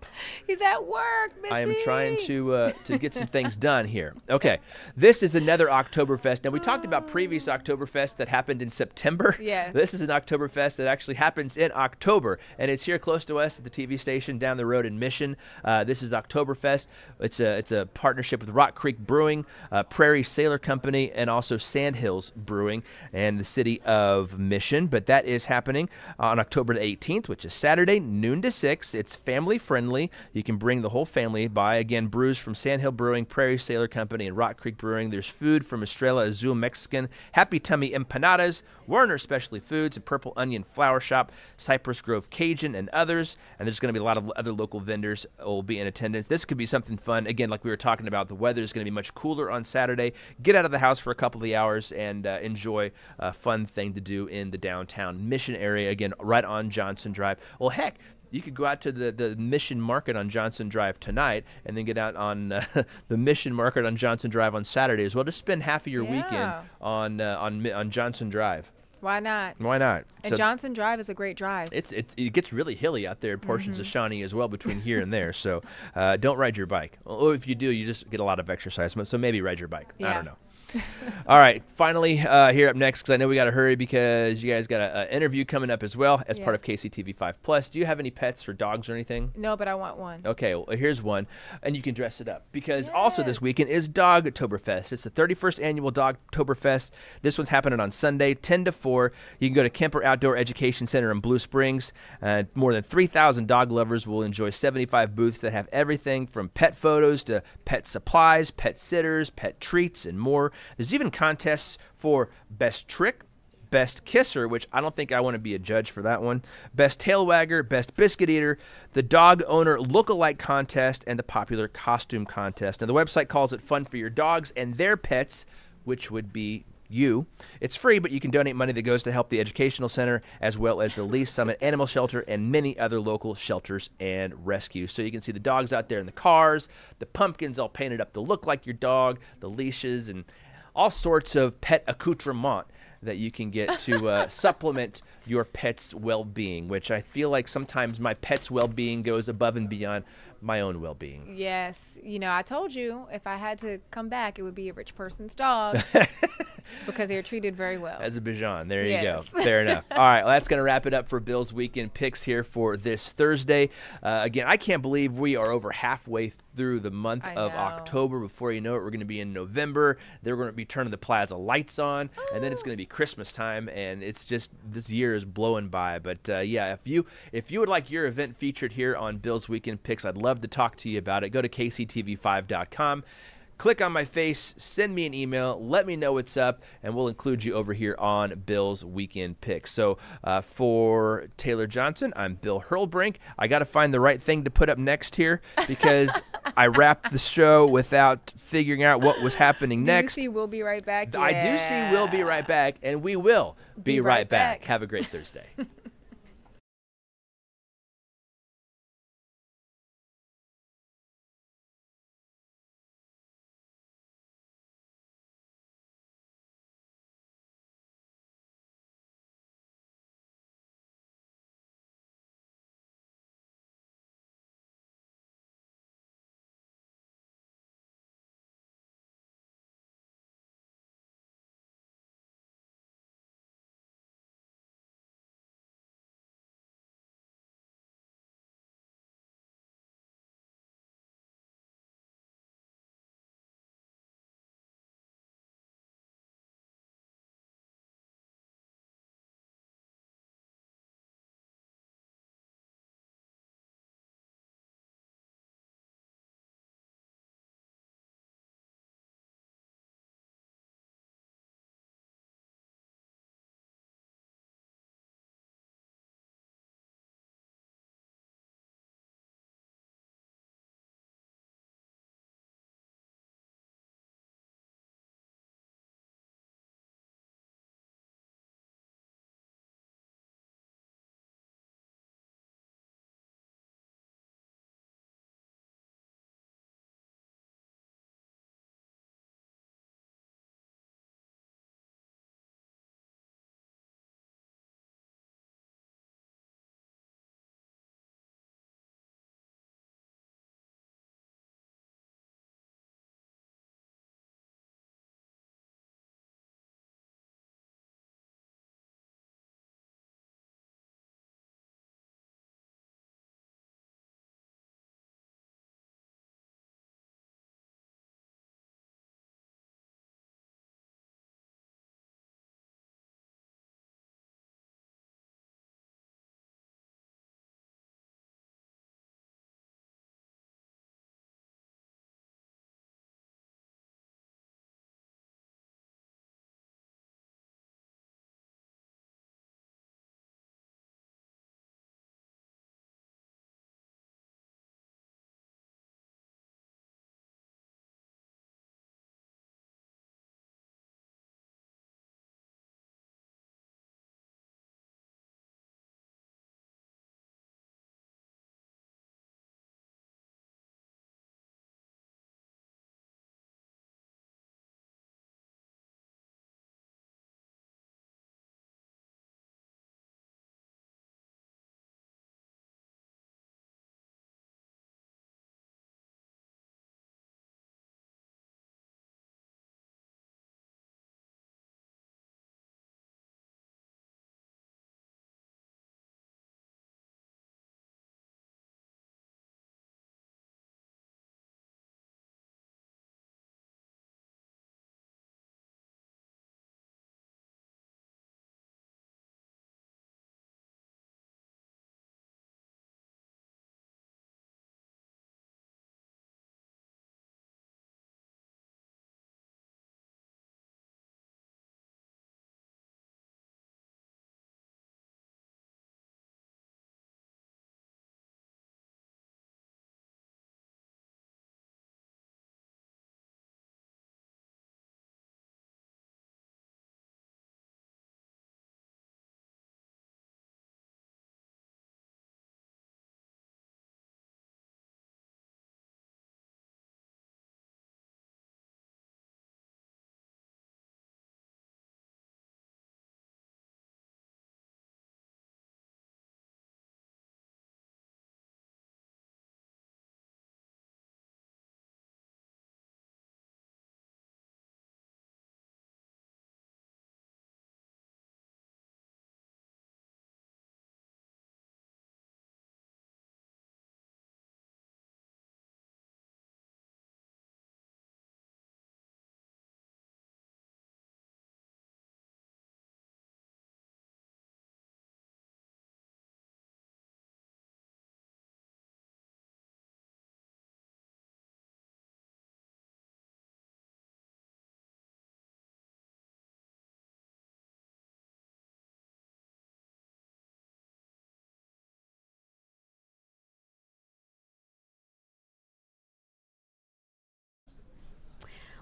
He's at work, Missy. I am trying to get some things done here. Okay, this is another Oktoberfest. Now, we talked about previous Oktoberfest that happened in September. Yes. This is an Oktoberfest that actually happens in October, and it's here close to us at the TV station down the road in Mission. This is Oktoberfest. It's a partnership with Rock Creek Brewing, Prairie Sailor Company, and also Sandhills Brewing and the city of Mission. But that is happening on October the 18th, which is Saturday, noon to 6. It's family friendly. You can bring the whole family by. Again, brews from Sandhill Brewing, Prairie Sailor Company, and Rock Creek Brewing. There's food from Estrella Azul Mexican, Happy Tummy Empanadas, Werner Specialty Foods, and Purple Onion Flower Shop, Cypress Grove Cajun, and others. And there's going to be a lot of other local vendors will be in attendance. This could be something fun. Again, like we were talking about, the weather is going to be much cooler on Saturday. Get out of the house for a couple of hours and enjoy a fun thing to do in the downtown Mission area. Again, right on Johnson Drive. Well, heck, you could go out to the Mission Market on Johnson Drive tonight and then get out on the Mission Market on Johnson Drive on Saturday as well. Just spend half of your weekend on Johnson Drive. Why not? Why not? And Johnson Drive is a great drive. It gets really hilly out there in portions of Shawnee as well between here and there. So don't ride your bike. Or if you do, you just get a lot of exercise. So maybe ride your bike. Yeah. I don't know. All right, finally here up next, because I know we got to hurry because you guys got an interview coming up as well as part of KCTV5 Plus. Do you have any pets or dogs or anything? No, but I want one. Okay, well, here's one, and you can dress it up because also this weekend is Dogtoberfest. It's the 31st annual Dogtoberfest. This one's happening on Sunday, 10 to 4. You can go to Kemper Outdoor Education Center in Blue Springs. More than 3,000 dog lovers will enjoy 75 booths that have everything from pet photos to pet supplies, pet sitters, pet treats, and more. There's even contests for best trick, best kisser, which I don't think I want to be a judge for that one, best tail wagger, best biscuit eater, the dog owner look-alike contest, and the popular costume contest. Now, the website calls it fun for your dogs and their pets, which would be you. It's free, but you can donate money that goes to help the educational center as well as the Lee Summit Animal Shelter and many other local shelters and rescues. So you can see the dogs out there in the cars, the pumpkins all painted up to look like your dog, the leashes, and all sorts of pet accoutrement that you can get to supplement your pet's well-being, which I feel like sometimes my pet's well-being goes above and beyond my own well-being. Yes. You know, I told you if I had to come back, it would be a rich person's dog because they are treated very well. As a Bijan. There you go. Yes. Fair enough. All right. Well, that's going to wrap it up for Bill's Weekend Picks here for this Thursday. Again, I can't believe we are over halfway through the month of October. Before you know it, we're going to be in November. They're going to be turning the plaza lights on, and then it's going to be Christmas time, and it's just this year is blowing by. But yeah, if you would like your event featured here on Bill's Weekend Picks, I'd love to talk to you about it. Go to kctv5.com. Click on my face, send me an email, let me know what's up, and we'll include you over here on Bill's Weekend Picks. So for Taylor Johnson, I'm Bill Hurlbrink. I got to find the right thing to put up next here because I wrapped the show without figuring out what was happening next. Do you see We'll Be Right Back? I do see We'll Be Right Back, and we will be right back. Have a great Thursday.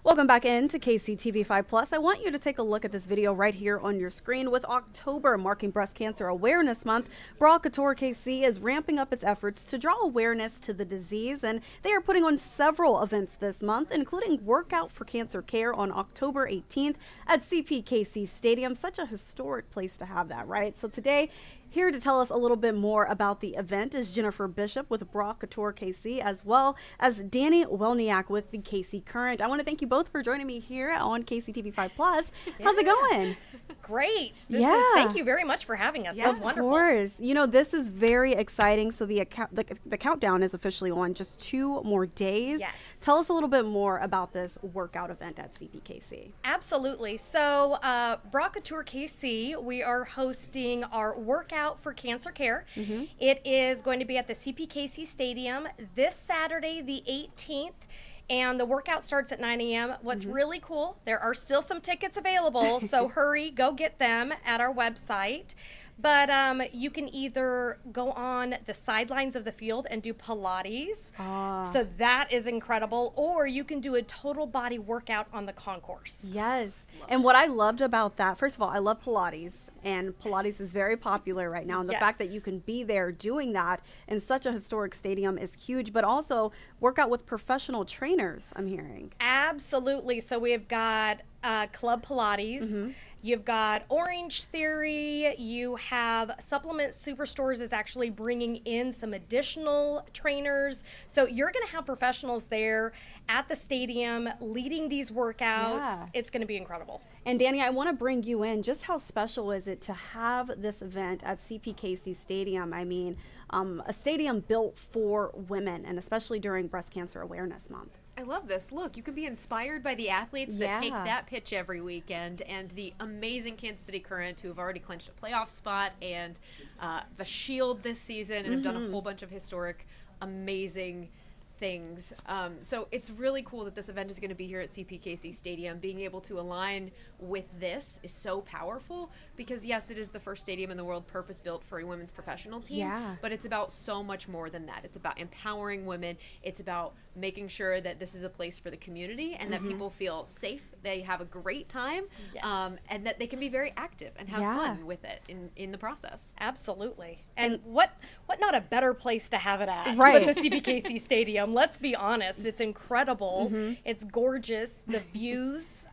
Welcome back into KCTV5 Plus. I want you to take a look at this video right here on your screen. With October marking Breast Cancer Awareness Month, Buc-ee KC is ramping up its efforts to draw awareness to the disease, and they are putting on several events this month, including Workout for Cancer Care on October 18th at CPKC Stadium. Such a historic place to have that, right? So today, here to tell us a little bit more about the event is Jennifer Bishop with Buc-ee KC, as well as Danny Welniak with the KC Current. I want to thank you both for joining me here on KCTV5 Plus. How's it going? Great. Thank you very much for having us. That was wonderful. Of course. You know, this is very exciting. So the countdown is officially on just 2 more days. Yes. Tell us a little bit more about this workout event at CPKC. Absolutely. So Buc-ee KC, we are hosting our Workout for Cancer Care. It is going to be at the CPKC Stadium this Saturday, the 18th. And the workout starts at 9 a.m. What's really cool, there are still some tickets available, so hurry, go get them at our website. But you can either go on the sidelines of the field and do Pilates, so that is incredible, or you can do a total body workout on the concourse. Yes, and what I loved about that, first of all, I love Pilates, and Pilates is very popular right now, and the fact that you can be there doing that in such a historic stadium is huge, but also workout with professional trainers, I'm hearing. Absolutely, so we've got Club Pilates. You've got Orange Theory, you have Supplement Superstores is actually bringing in some additional trainers. So you're going to have professionals there at the stadium leading these workouts. Yeah. It's going to be incredible. And Danny, I want to bring you in. Just how special is it to have this event at CPKC Stadium? I mean, a stadium built for women, and especially during Breast Cancer Awareness Month. I love this. Look, you can be inspired by the athletes that take that pitch every weekend, and the amazing Kansas City Current, who have already clinched a playoff spot and the Shield this season, and have done a whole bunch of historic, amazing things. So it's really cool that this event is going to be here at CPKC Stadium. Being able to align with this is so powerful because, yes, it is the first stadium in the world purpose-built for a women's professional team, but it's about so much more than that. It's about empowering women. It's about making sure that this is a place for the community and that people feel safe, they have a great time, and that they can be very active and have fun with it in the process. Absolutely. And what not a better place to have it at with the CPKC Stadium. Let's be honest, it's incredible. It's gorgeous. The views,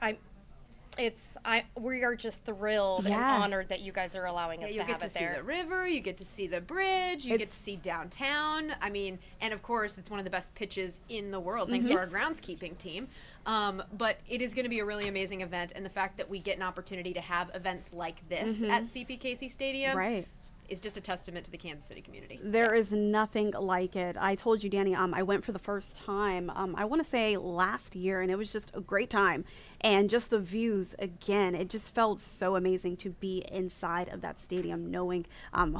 we are just thrilled and honored that you guys are allowing us to have it there. You get to see the river, you get to see the bridge, you get to see downtown. I mean, and of course, it's one of the best pitches in the world, thanks to our groundskeeping team. But it is going to be a really amazing event, and the fact that we get an opportunity to have events like this at CPKC Stadium is just a testament to the Kansas City community. There is nothing like it. I told you, Danny, I went for the first time, I want to say last year, and it was just a great time. And just the views, again, it just felt so amazing to be inside of that stadium, knowing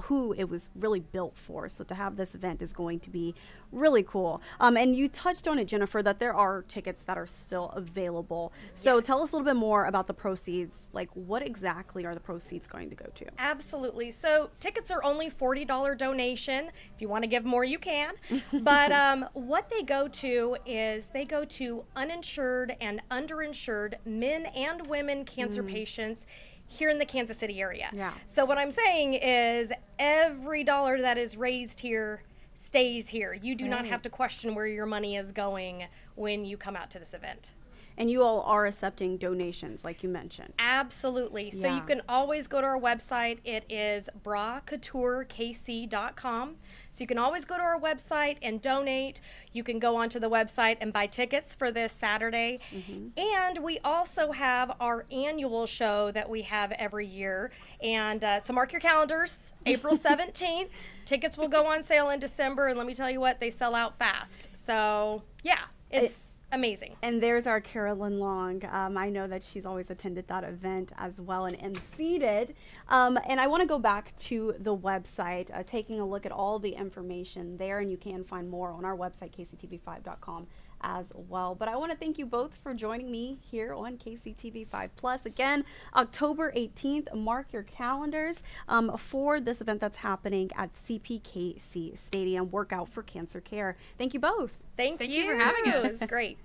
who it was really built for. So to have this event is going to be really cool. And you touched on it, Jennifer, that there are tickets that are still available. So tell us a little bit more about the proceeds. Like, what exactly are the proceeds going to go to? Absolutely. So tickets are only $40 donation. If you want to give more, you can. But what they go to is they go to uninsured and underinsured men and women cancer patients here in the Kansas City area. So what I'm saying is every dollar that is raised here stays here. You do not have to question where your money is going when you come out to this event. And you all are accepting donations, like you mentioned. Absolutely. So you can always go to our website. It is buc-ee So you can always go to our website and donate. You can go onto the website and buy tickets for this Saturday. And we also have our annual show that we have every year. And so mark your calendars, April 17th. Tickets will go on sale in December. And let me tell you what, they sell out fast. So, yeah, it's amazing. And there's our Carolyn Long. I know that she's always attended that event as well and emceed it. And I want to go back to the website, taking a look at all the information there, and you can find more on our website, kctv5.com as well. But I want to thank you both for joining me here on KCTV5 Plus. Again, October 18th, mark your calendars for this event that's happening at CPKC Stadium, Workout for Cancer Care. Thank you both. Thank you for having us. It was great.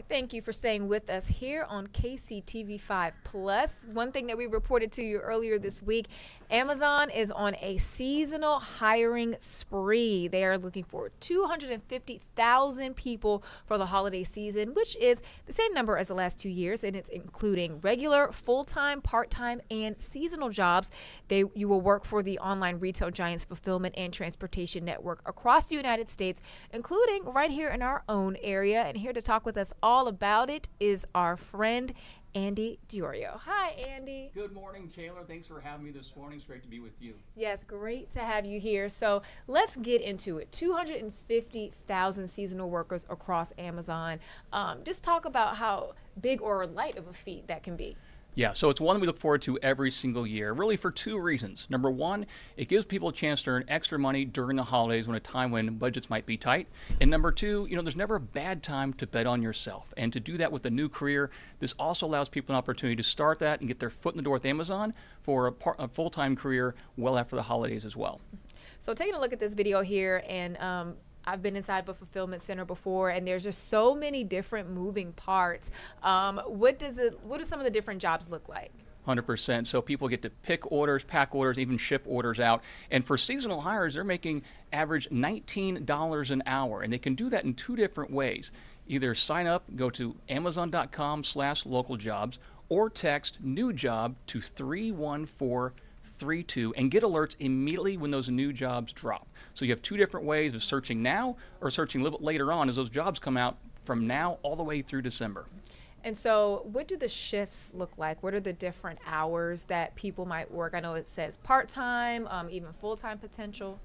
Thank you for staying with us here on KCTV5 Plus. One thing that we reported to you earlier this week, Amazon is on a seasonal hiring spree. They are looking for 250,000 people for the holiday season, which is the same number as the last 2 years, and it's including regular, full-time, part-time, and seasonal jobs. You will work for the online retail giant's fulfillment and transportation network across the United States, including right here in our own area. And here to talk with us all about it is our friend Andy Diorio. Hi, Andy. Good morning, Taylor. Thanks for having me this morning. It's great to be with you. Yes, great to have you here. So let's get into it. 250,000 seasonal workers across Amazon. Just talk about how big or light of a feat that can be. Yeah, so it's one we look forward to every single year, really for two reasons. Number one, it gives people a chance to earn extra money during the holidays when a time when budgets might be tight. And number two, there's never a bad time to bet on yourself. And to do that with a new career, this also allows people an opportunity to start that and get their foot in the door with Amazon for a full-time career well after the holidays as well. So taking a look at this video here, and I've been inside of a fulfillment center before, and there's just so many different moving parts. What do some of the different jobs look like? 100%. So people get to pick orders, pack orders, even ship orders out. And for seasonal hires, they're making average $19 an hour. And they can do that in two different ways. Either sign up, go to amazon.com/localjobs, or text new job to 31432 and get alerts immediately when those new jobs drop. So you have two different ways of searching now or searching a little bit later on as those jobs come out from now all the way through December. And so what do the shifts look like? What are the different hours that people might work? I know it says part-time, even full-time potential.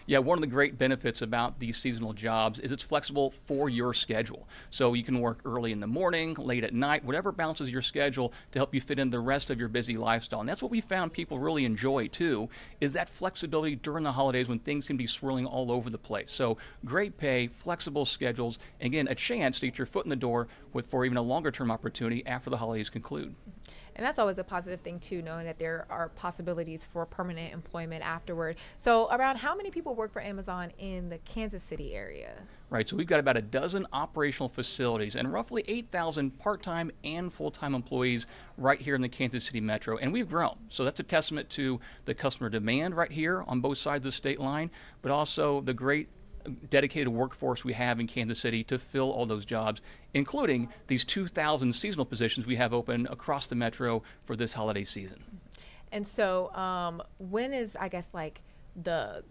Yeah, one of the great benefits about these seasonal jobs is it's flexible for your schedule. So you can work early in the morning, late at night, whatever balances your schedule to help you fit in the rest of your busy lifestyle. And that's what we found people really enjoy too, is that flexibility during the holidays when things can be swirling all over the place. So great pay, flexible schedules, and again, a chance to get your foot in the door for even a longer term opportunity after the holidays conclude. And that's always a positive thing too, knowing that there are possibilities for permanent employment afterward. So around how many people work for Amazon in the Kansas City area? Right, so we've got about a dozen operational facilities and roughly 8,000 part-time and full-time employees right here in the Kansas City metro, and we've grown. So that's a testament to the customer demand right here on both sides of the state line, but also the great dedicated workforce we have in Kansas City to fill all those jobs, including these 2,000 seasonal positions we have open across the metro for this holiday season. And so when is, I guess, like the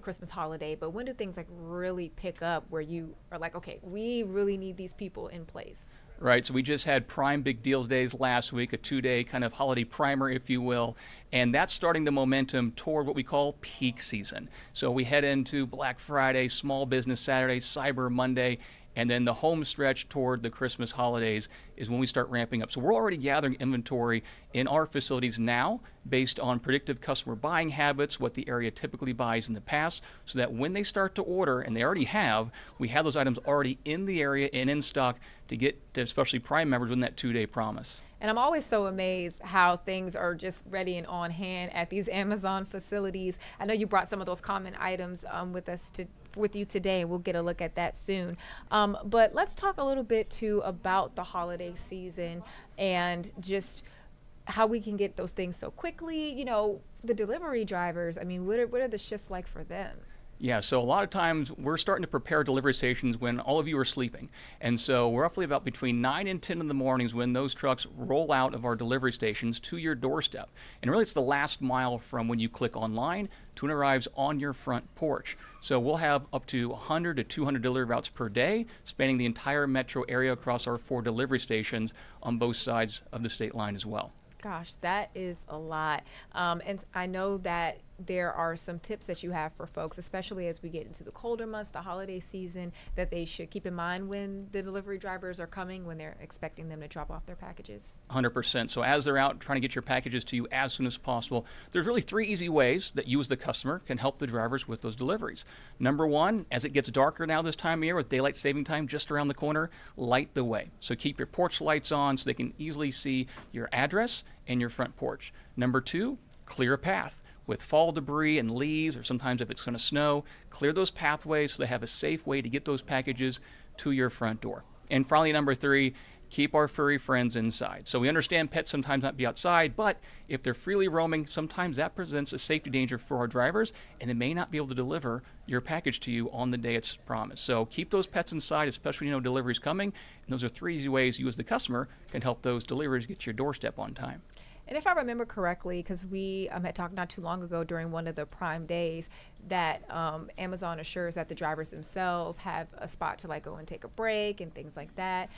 Christmas holiday, but when do things like really pick up where you are like, okay, we really need these people in place? Right, so we just had Prime Big Deals Days last week, a two-day kind of holiday primer, if you will, and that's starting the momentum toward what we call peak season. So we head into Black Friday, Small Business Saturday, Cyber Monday, and then the home stretch toward the Christmas holidays is when we start ramping up. So we're already gathering inventory in our facilities now based on predictive customer buying habits, what the area typically buys in the past, so that when they start to order, and they already have, we have those items already in the area and in stock to get to especially Prime members within that two-day promise. And I'm always so amazed how things are just ready and on hand at these Amazon facilities. I know you brought some of those common items with you today, and we'll get a look at that soon. But let's talk a little bit too about the holiday season and just how we can get those things so quickly. You know, the delivery drivers, I mean, what are the shifts like for them? Yeah, so a lot of times we're starting to prepare delivery stations when all of you are sleeping. And so we're roughly about between 9 and 10 in the mornings when those trucks roll out of our delivery stations to your doorstep. And really it's the last mile from when you click online to when it arrives on your front porch. So we'll have up to 100 to 200 delivery routes per day, spanning the entire metro area across our 4 delivery stations on both sides of the state line as well. Gosh, that is a lot. And I know that there are some tips that you have for folks, especially as we get into the colder months, the holiday season, that they should keep in mind when the delivery drivers are coming, when they're expecting them to drop off their packages. 100%. So as they're out trying to get your packages to you as soon as possible, there's really 3 easy ways that you as the customer can help the drivers with those deliveries. Number 1, as it gets darker now this time of year with daylight saving time just around the corner, light the way. So keep your porch lights on so they can easily see your address and your front porch. Number 2, clear a path. With fall debris and leaves, or sometimes if it's going to snow, clear those pathways so they have a safe way to get those packages to your front door. And finally, number 3, keep our furry friends inside. So we understand pets sometimes not be outside, but if they're freely roaming, sometimes that presents a safety danger for our drivers, and they may not be able to deliver your package to you on the day it's promised. So keep those pets inside, especially when you know delivery's coming. And those are 3 easy ways you as the customer can help those deliveries get to your doorstep on time. And if I remember correctly, because we had talked not too long ago during one of the Prime days, that Amazon assures that the drivers themselves have a spot to like go and take a break and things like that.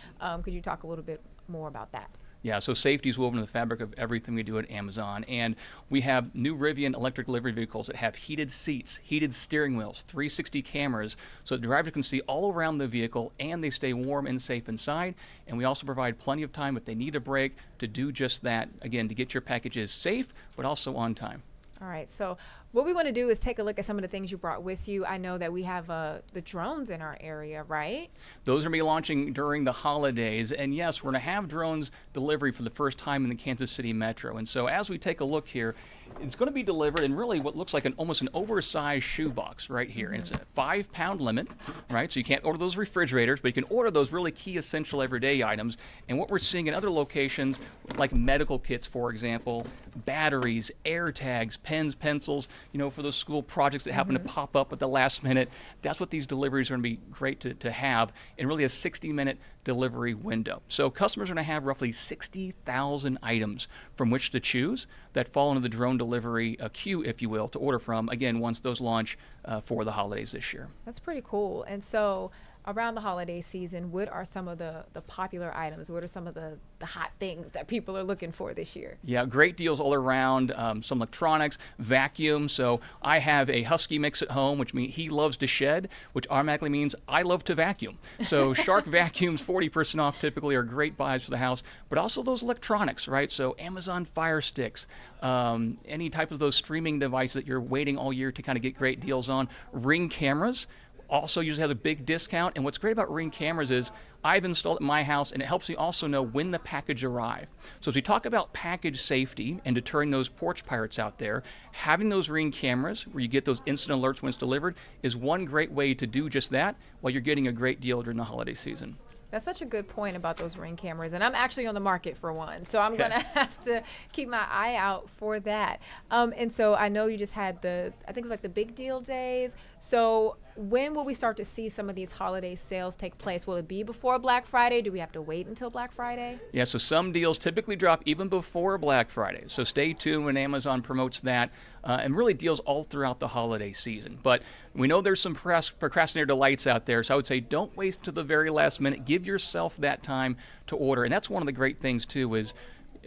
Could you talk a little bit more about that? Yeah, so safety is woven in the fabric of everything we do at Amazon. And we have new Rivian electric delivery vehicles that have heated seats, heated steering wheels, 360 cameras, so the driver can see all around the vehicle and they stay warm and safe inside. And we also provide plenty of time if they need a break to do just that, again, to get your packages safe, but also on time. All right, so what we want to do is take a look at some of the things you brought with you. I know that we have the drones in our area, right? Those are going to be launching during the holidays. And yes, we're going to have drones delivery for the first time in the Kansas City Metro. And so as we take a look here, it's going to be delivered in really what looks like almost an oversized shoebox right here. And it's a 5-pound limit, right? So you can't order those refrigerators, but you can order those really key essential everyday items. And what we're seeing in other locations, like medical kits, for example, batteries, air tags, pens, pencils, for those school projects that happen to pop up at the last minute, that's what these deliveries are going to be great to have in really a 60-minute delivery window. So customers are going to have roughly 60,000 items from which to choose that fall into the drone delivery queue, if you will, to order from, again, once those launch for the holidays this year. That's pretty cool. And so around the holiday season, what are some of the popular items? What are some of the hot things that people are looking for this year? Yeah, great deals all around. Some electronics, vacuum. So I have a Husky mix at home, which means he loves to shed, which automatically means I love to vacuum. So Shark vacuums, 40% off typically, are great buys for the house, but also those electronics, right? So Amazon Fire Sticks, any type of those streaming devices that you're waiting all year to kind of get great deals on. Ring cameras also usually has a big discount. And what's great about Ring cameras is I've installed it in my house, and it helps me also know when the package arrived. So as we talk about package safety and deterring those porch pirates out there, having those Ring cameras where you get those instant alerts when it's delivered is one great way to do just that while you're getting a great deal during the holiday season. That's such a good point about those Ring cameras, and I'm actually on the market for one, so I'm going to have to keep my eye out for that. And so I know you just had I think it was like the big deal days. So when will we start to see some of these holiday sales take place? Will it be before Black Friday? Do we have to wait until Black Friday? Yeah, so some deals typically drop even before Black Friday. So stay tuned when Amazon promotes that, and really deals all throughout the holiday season. But we know there's some procrastinator delights out there, so I would say don't wait until the very last minute. Give yourself that time to order. And that's one of the great things, too, is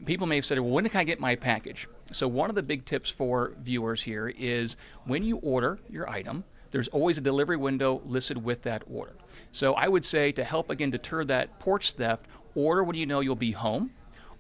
people may have said, well, when can I get my package? So one of the big tips for viewers here is when you order your item, there's always a delivery window listed with that order. So I would say to help, again, deter that porch theft, order when you know you'll be home,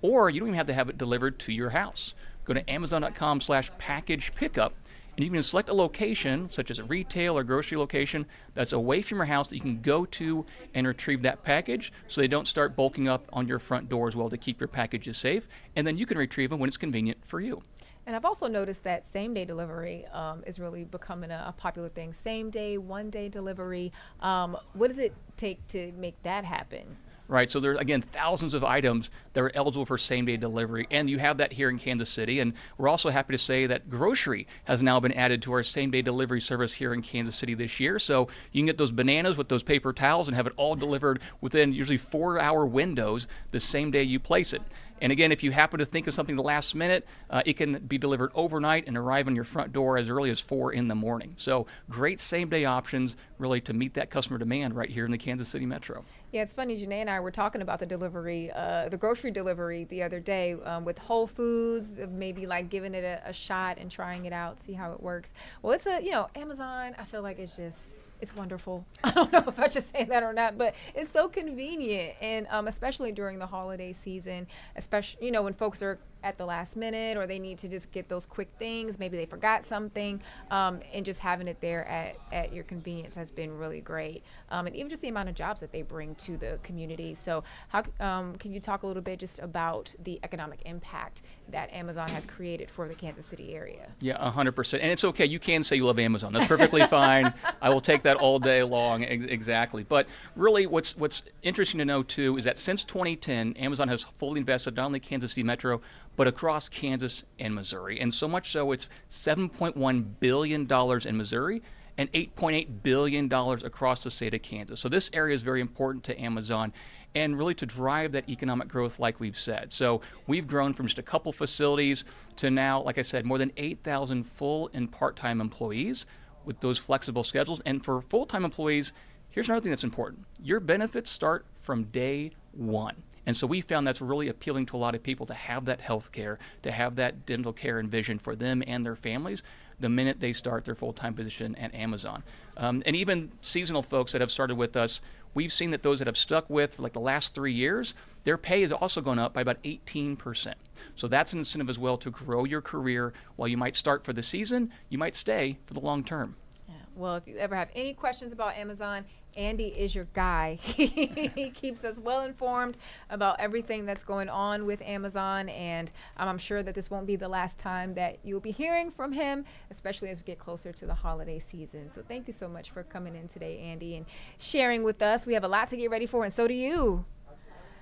or you don't even have to have it delivered to your house. Go to Amazon.com/package pickup, and you can select a location, such as a retail or grocery location, that's away from your house that you can go to and retrieve that package so they don't start bulking up on your front door as well to keep your packages safe. And then you can retrieve them when it's convenient for you. And I've also noticed that same-day delivery is really becoming a popular thing. Same-day, one-day delivery. What does it take to make that happen? Right, so there's, again, thousands of items that are eligible for same-day delivery, and you have that here in Kansas City. And we're also happy to say that grocery has now been added to our same-day delivery service here in Kansas City this year. So you can get those bananas with those paper towels and have it all delivered within usually 4-hour windows the same day you place it. And again, if you happen to think of something the last minute, it can be delivered overnight and arrive on your front door as early as 4 in the morning. So great same-day options really to meet that customer demand right here in the Kansas City Metro. Yeah, it's funny, Janae and I were talking about the delivery, the grocery delivery the other day with Whole Foods, maybe like giving it a shot and trying it out, see how it works. Well, it's Amazon, I feel like it's wonderful. I don't know if I should say that or not, but it's so convenient, and especially during the holiday season, especially when folks are at the last minute, or they need to just get those quick things. Maybe they forgot something, and just having it there at your convenience has been really great. And even just the amount of jobs that they bring to the community. So how can you talk a little bit just about the economic impact that Amazon has created for the Kansas City area? Yeah, 100%. And it's okay. You can say you love Amazon. That's perfectly fine. I will take that all day long. Exactly. But really, what's interesting to know, too, is that since 2010, Amazon has fully invested not only Kansas City Metro, but across Kansas and Missouri. And so much so, it's $7.1 billion in Missouri and $8.8 billion across the state of Kansas. So this area is very important to Amazon and really to drive that economic growth like we've said. So we've grown from just a couple facilities to now, like I said, more than 8,000 full and part-time employees with those flexible schedules. And for full-time employees, here's another thing that's important. Your benefits start from day one. And so we found that's really appealing to a lot of people to have that health care, to have that dental care and vision for them and their families the minute they start their full-time position at Amazon. And even seasonal folks that have started with us, we've seen that those that have stuck with for like the last 3 years, their pay has also gone up by about 18%. So that's an incentive as well to grow your career. While you might start for the season, you might stay for the long term. Yeah. Well, if you ever have any questions about Amazon, Andy is your guy. He keeps us well informed about everything that's going on with Amazon, and I'm sure that this won't be the last time that you'll be hearing from him, especially as we get closer to the holiday season. So thank you so much for coming in today, Andy, and sharing with us. We have a lot to get ready for, and so do you.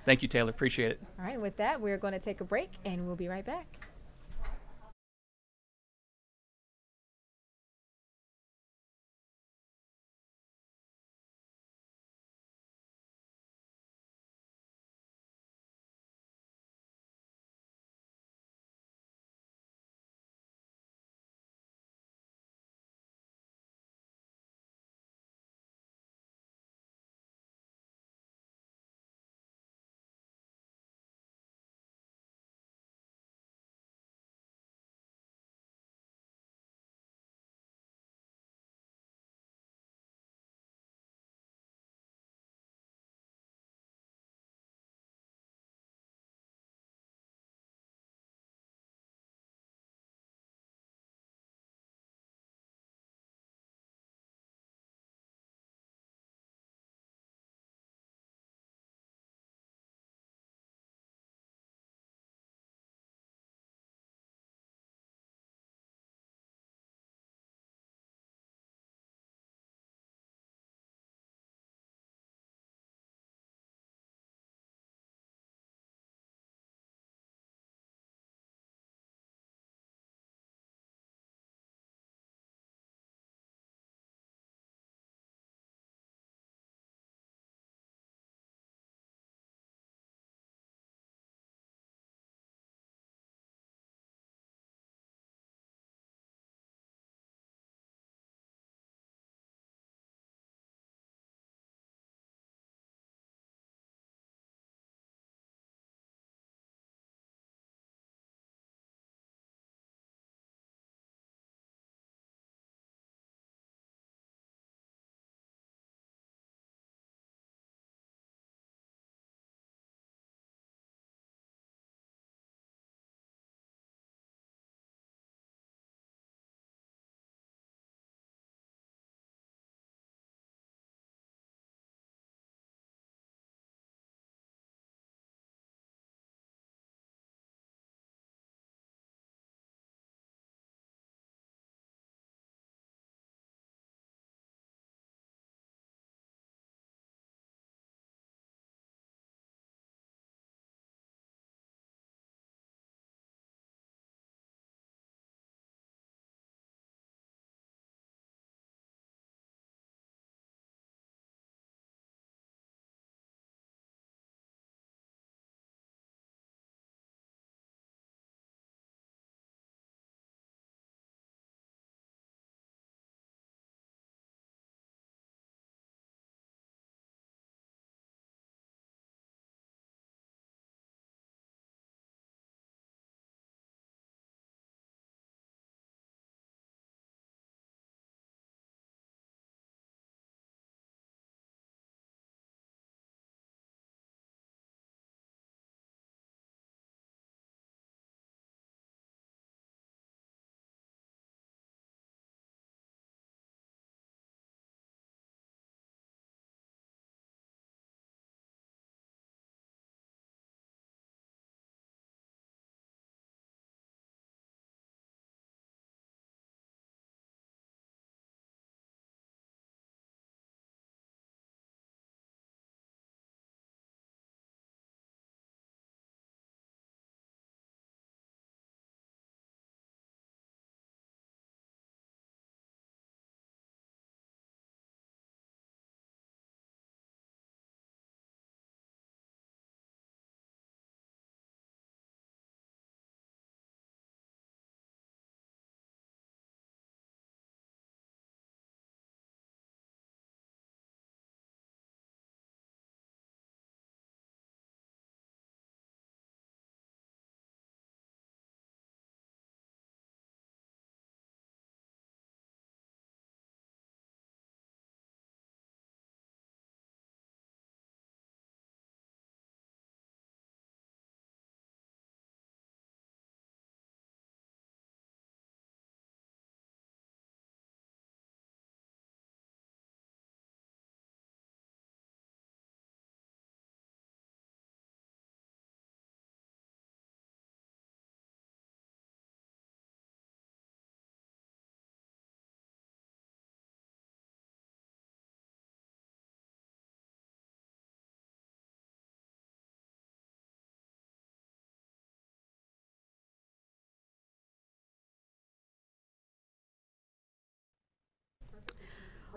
Thank you, Taylor. Appreciate it. All right, with that, we're going to take a break, and we'll be right back.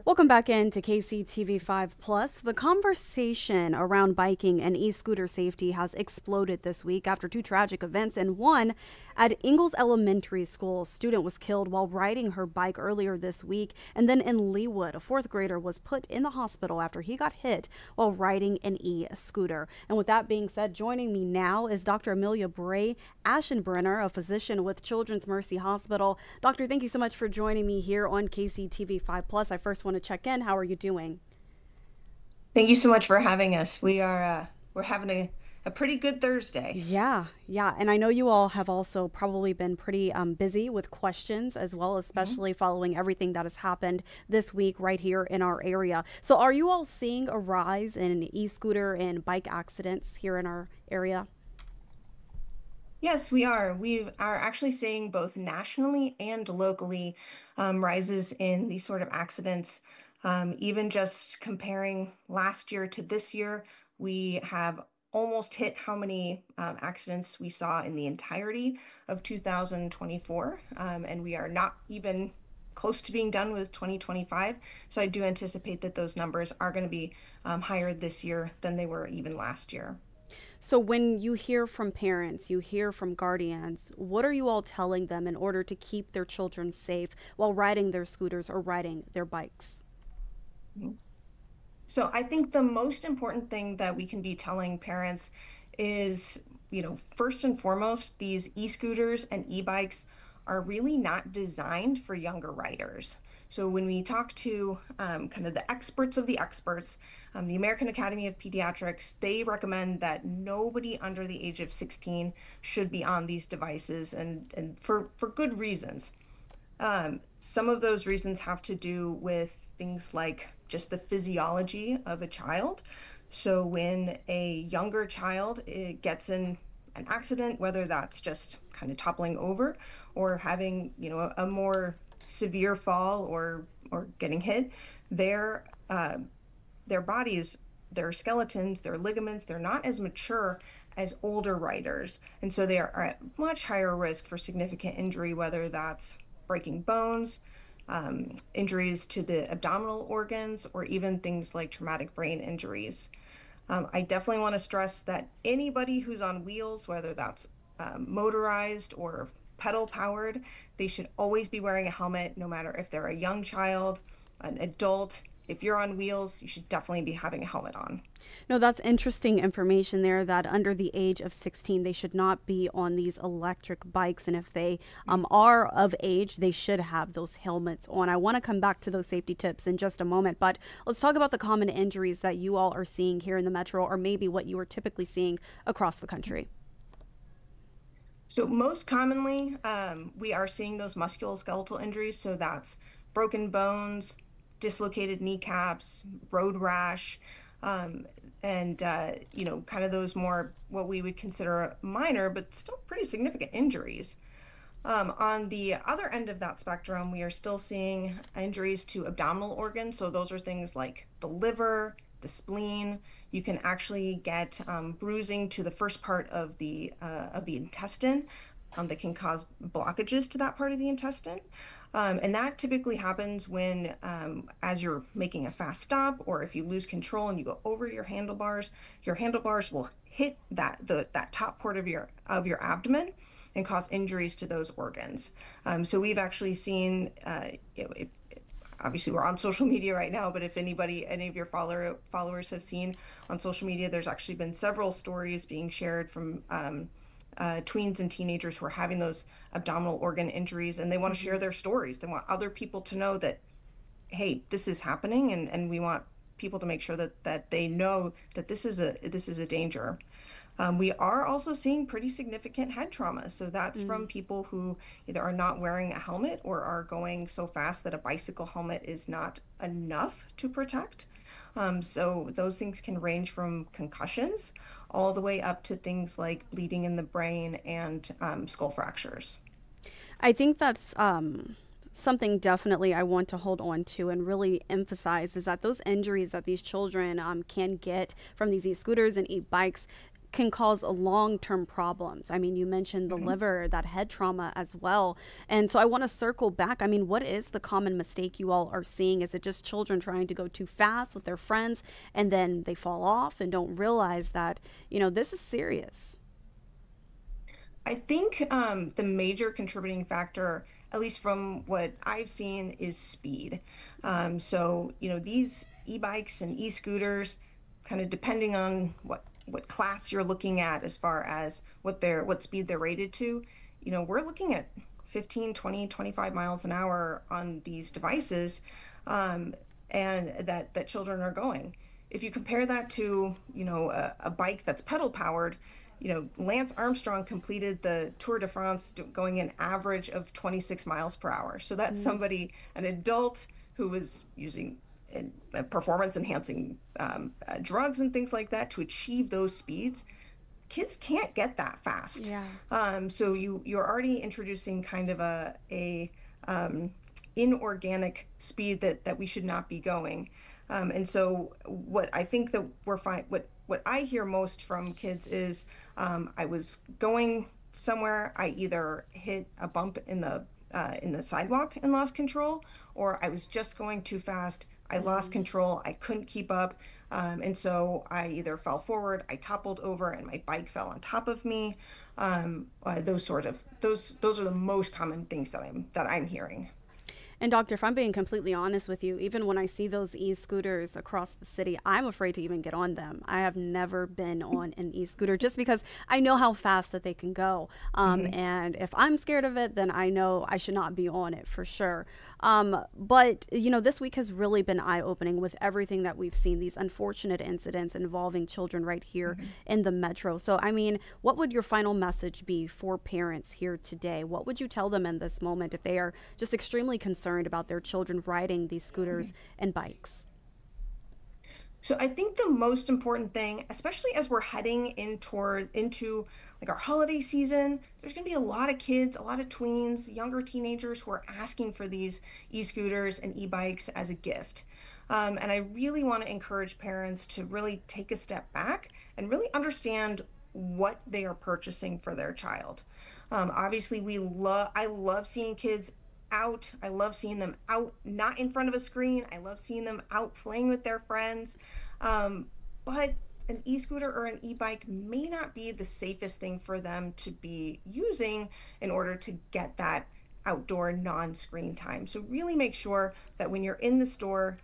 Welcome back into KCTV5 Plus. The conversation around biking and e-scooter safety has exploded this week after two tragic events, and one at Ingalls Elementary School. A student was killed while riding her bike earlier this week, and then in Leawood, a fourth grader was put in the hospital after he got hit while riding an e-scooter. And with that being said, joining me now is Dr. Amelia Bray Aschenbrenner, a physician with Children's Mercy Hospital. Doctor, thank you so much for joining me here on KCTV5 Plus. I first want to check in. How are you doing? Thank you so much for having us. We're having a pretty good Thursday. Yeah. And I know you all have also probably been pretty busy with questions as well, especially following everything that has happened this week right here in our area. So are you all seeing a rise in e-scooter and bike accidents here in our area? Yes, we are. We are actually seeing both nationally and locally rises in these sort of accidents. Even just comparing last year to this year, we have almost hit how many accidents we saw in the entirety of 2024. And we are not even close to being done with 2025. So I do anticipate that those numbers are going to be higher this year than they were even last year. So when you hear from parents, you hear from guardians, what are you all telling them in order to keep their children safe while riding their scooters or riding their bikes? So I think the most important thing that we can be telling parents is, first and foremost, these e-scooters and e-bikes are really not designed for younger riders. So when we talk to kind of the experts of the experts, the American Academy of Pediatrics, they recommend that nobody under the age of 16 should be on these devices, and for good reasons. Some of those reasons have to do with things like just the physiology of a child. So when a younger child gets in an accident, whether that's just kind of toppling over or having, a more severe fall or getting hit, their bodies, their skeletons, their ligaments, they're not as mature as older riders. And so they are at much higher risk for significant injury, whether that's breaking bones, injuries to the abdominal organs, or even things like traumatic brain injuries. I definitely want to stress that anybody who's on wheels, whether that's motorized or pedal powered, they should always be wearing a helmet, no matter if they're a young child, an adult. If you're on wheels, you should definitely be having a helmet on. No, that's interesting information there, that under the age of 16, they should not be on these electric bikes. And if they are of age, they should have those helmets on. I want to come back to those safety tips in just a moment, but let's talk about the common injuries that you all are seeing here in the metro, or maybe what you are typically seeing across the country. So most commonly, we are seeing those musculoskeletal injuries. So that's broken bones, dislocated kneecaps, road rash, and kind of those more what we would consider minor, but still pretty significant injuries. On the other end of that spectrum, we are still seeing injuries to abdominal organs. So those are things like the liver, the spleen. You can actually get bruising to the first part of the intestine that can cause blockages to that part of the intestine. And that typically happens when, as you're making a fast stop, or if you lose control and you go over your handlebars will hit that top part of your abdomen and cause injuries to those organs. So we've actually seen, obviously we're on social media right now, but if any of your followers have seen on social media, there's actually been several stories being shared from tweens and teenagers who are having those abdominal organ injuries, and they want to share their stories. They want other people to know that, hey, this is happening, and we want people to make sure that they know that this is a danger. We are also seeing pretty significant head trauma. So that's from people who either are not wearing a helmet or are going so fast that a bicycle helmet is not enough to protect. So those things can range from concussions all the way up to things like bleeding in the brain and skull fractures. I think that's something definitely I want to hold on to and really emphasize, is that those injuries that these children can get from these e-scooters and e-bikes can cause long-term problems. I mean, you mentioned the liver, that head trauma as well. And so I want to circle back. I mean, what is the common mistake you all are seeing? Is it just children trying to go too fast with their friends and then they fall off and don't realize that, you know, this is serious? I think the major contributing factor, at least from what I've seen, is speed. So, you know, these e-bikes and e-scooters, kind of depending on what class you're looking at as far as what speed they're rated to, you know, we're looking at 15, 20, 25 miles an hour on these devices, and that children are going. If you compare that to, you know, a bike that's pedal powered, you know, Lance Armstrong completed the Tour de France going an average of 26 miles per hour. So that's somebody, an adult who was using performance enhancing drugs and things like that to achieve those speeds. Kids can't get that fast. Yeah. So you're already introducing kind of a inorganic speed that we should not be going. And so what I think that we're fine, what I hear most from kids is, I was going somewhere, I either hit a bump in the sidewalk and lost control, or I was just going too fast, I lost control, I couldn't keep up, and so I either fell forward, I toppled over, and my bike fell on top of me. Those are the most common things that I'm hearing. And doctor, if I'm being completely honest with you, even when I see those e-scooters across the city, I'm afraid to even get on them. I have never been on an e-scooter just because I know how fast that they can go. And if I'm scared of it, then I know I should not be on it for sure. But, you know, this week has really been eye-opening with everything that we've seen, these unfortunate incidents involving children right here in the metro. So, I mean, what would your final message be for parents here today? What would you tell them in this moment if they are just extremely concerned about their children riding these scooters and bikes? So I think the most important thing, especially as we're heading into like our holiday season, there's going to be a lot of kids, a lot of tweens, younger teenagers who are asking for these e-scooters and e-bikes as a gift. And I really want to encourage parents to really take a step back and really understand what they are purchasing for their child. Obviously, I love seeing kids out. I love seeing them out, not in front of a screen. I love seeing them out playing with their friends. But an e-scooter or an e-bike may not be the safest thing for them to be using in order to get that outdoor non-screen time. So really make sure that when you're in the store,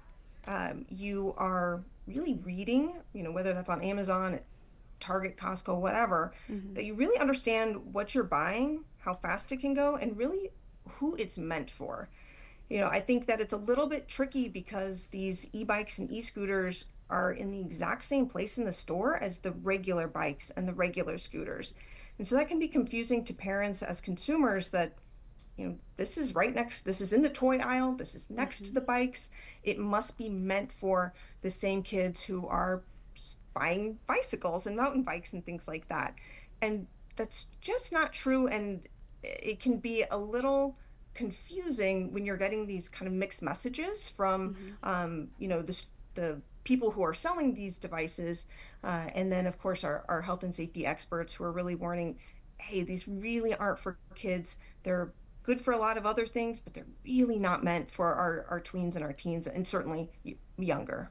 you are really reading, you know, whether that's on Amazon, Target, Costco, whatever, that you really understand what you're buying, how fast it can go, and really who it's meant for. You know, I think that it's a little bit tricky because these e-bikes and e-scooters are in the exact same place in the store as the regular bikes and the regular scooters. And so that can be confusing to parents as consumers that, you know, this is in the toy aisle, this is next to the bikes. It must be meant for the same kids who are buying bicycles and mountain bikes and things like that. And that's just not true. And it can be a little confusing when you're getting these kind of mixed messages from, you know, the people who are selling these devices. And then, of course, our health and safety experts who are really warning, hey, these really aren't for kids. They're good for a lot of other things, but they're really not meant for our tweens and our teens, and certainly younger.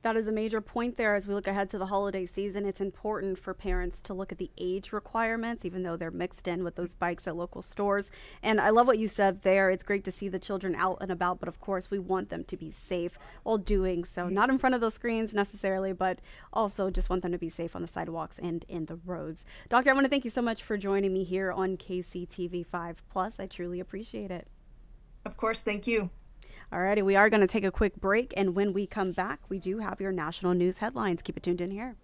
That is a major point there. As we look ahead to the holiday season, it's important for parents to look at the age requirements, even though they're mixed in with those bikes at local stores. And I love what you said there. It's great to see the children out and about, but of course we want them to be safe while doing so. Not in front of those screens necessarily, but also just want them to be safe on the sidewalks and in the roads. Doctor, I want to thank you so much for joining me here on KCTV5 Plus. I truly appreciate it. Of course, thank you. Alrighty, we are going to take a quick break, and when we come back, we do have your national news headlines. Keep it tuned in here.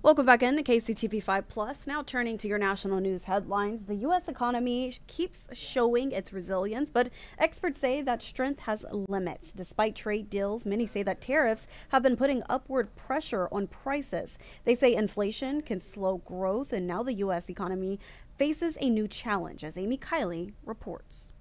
Welcome back in to KCTV5 Plus. Now turning to your national news headlines. The U.S. economy keeps showing its resilience, but experts say that strength has limits. Despite trade deals, many say that tariffs have been putting upward pressure on prices. They say inflation can slow growth, and now the U.S. economy faces a new challenge, as Amy Kiley reports.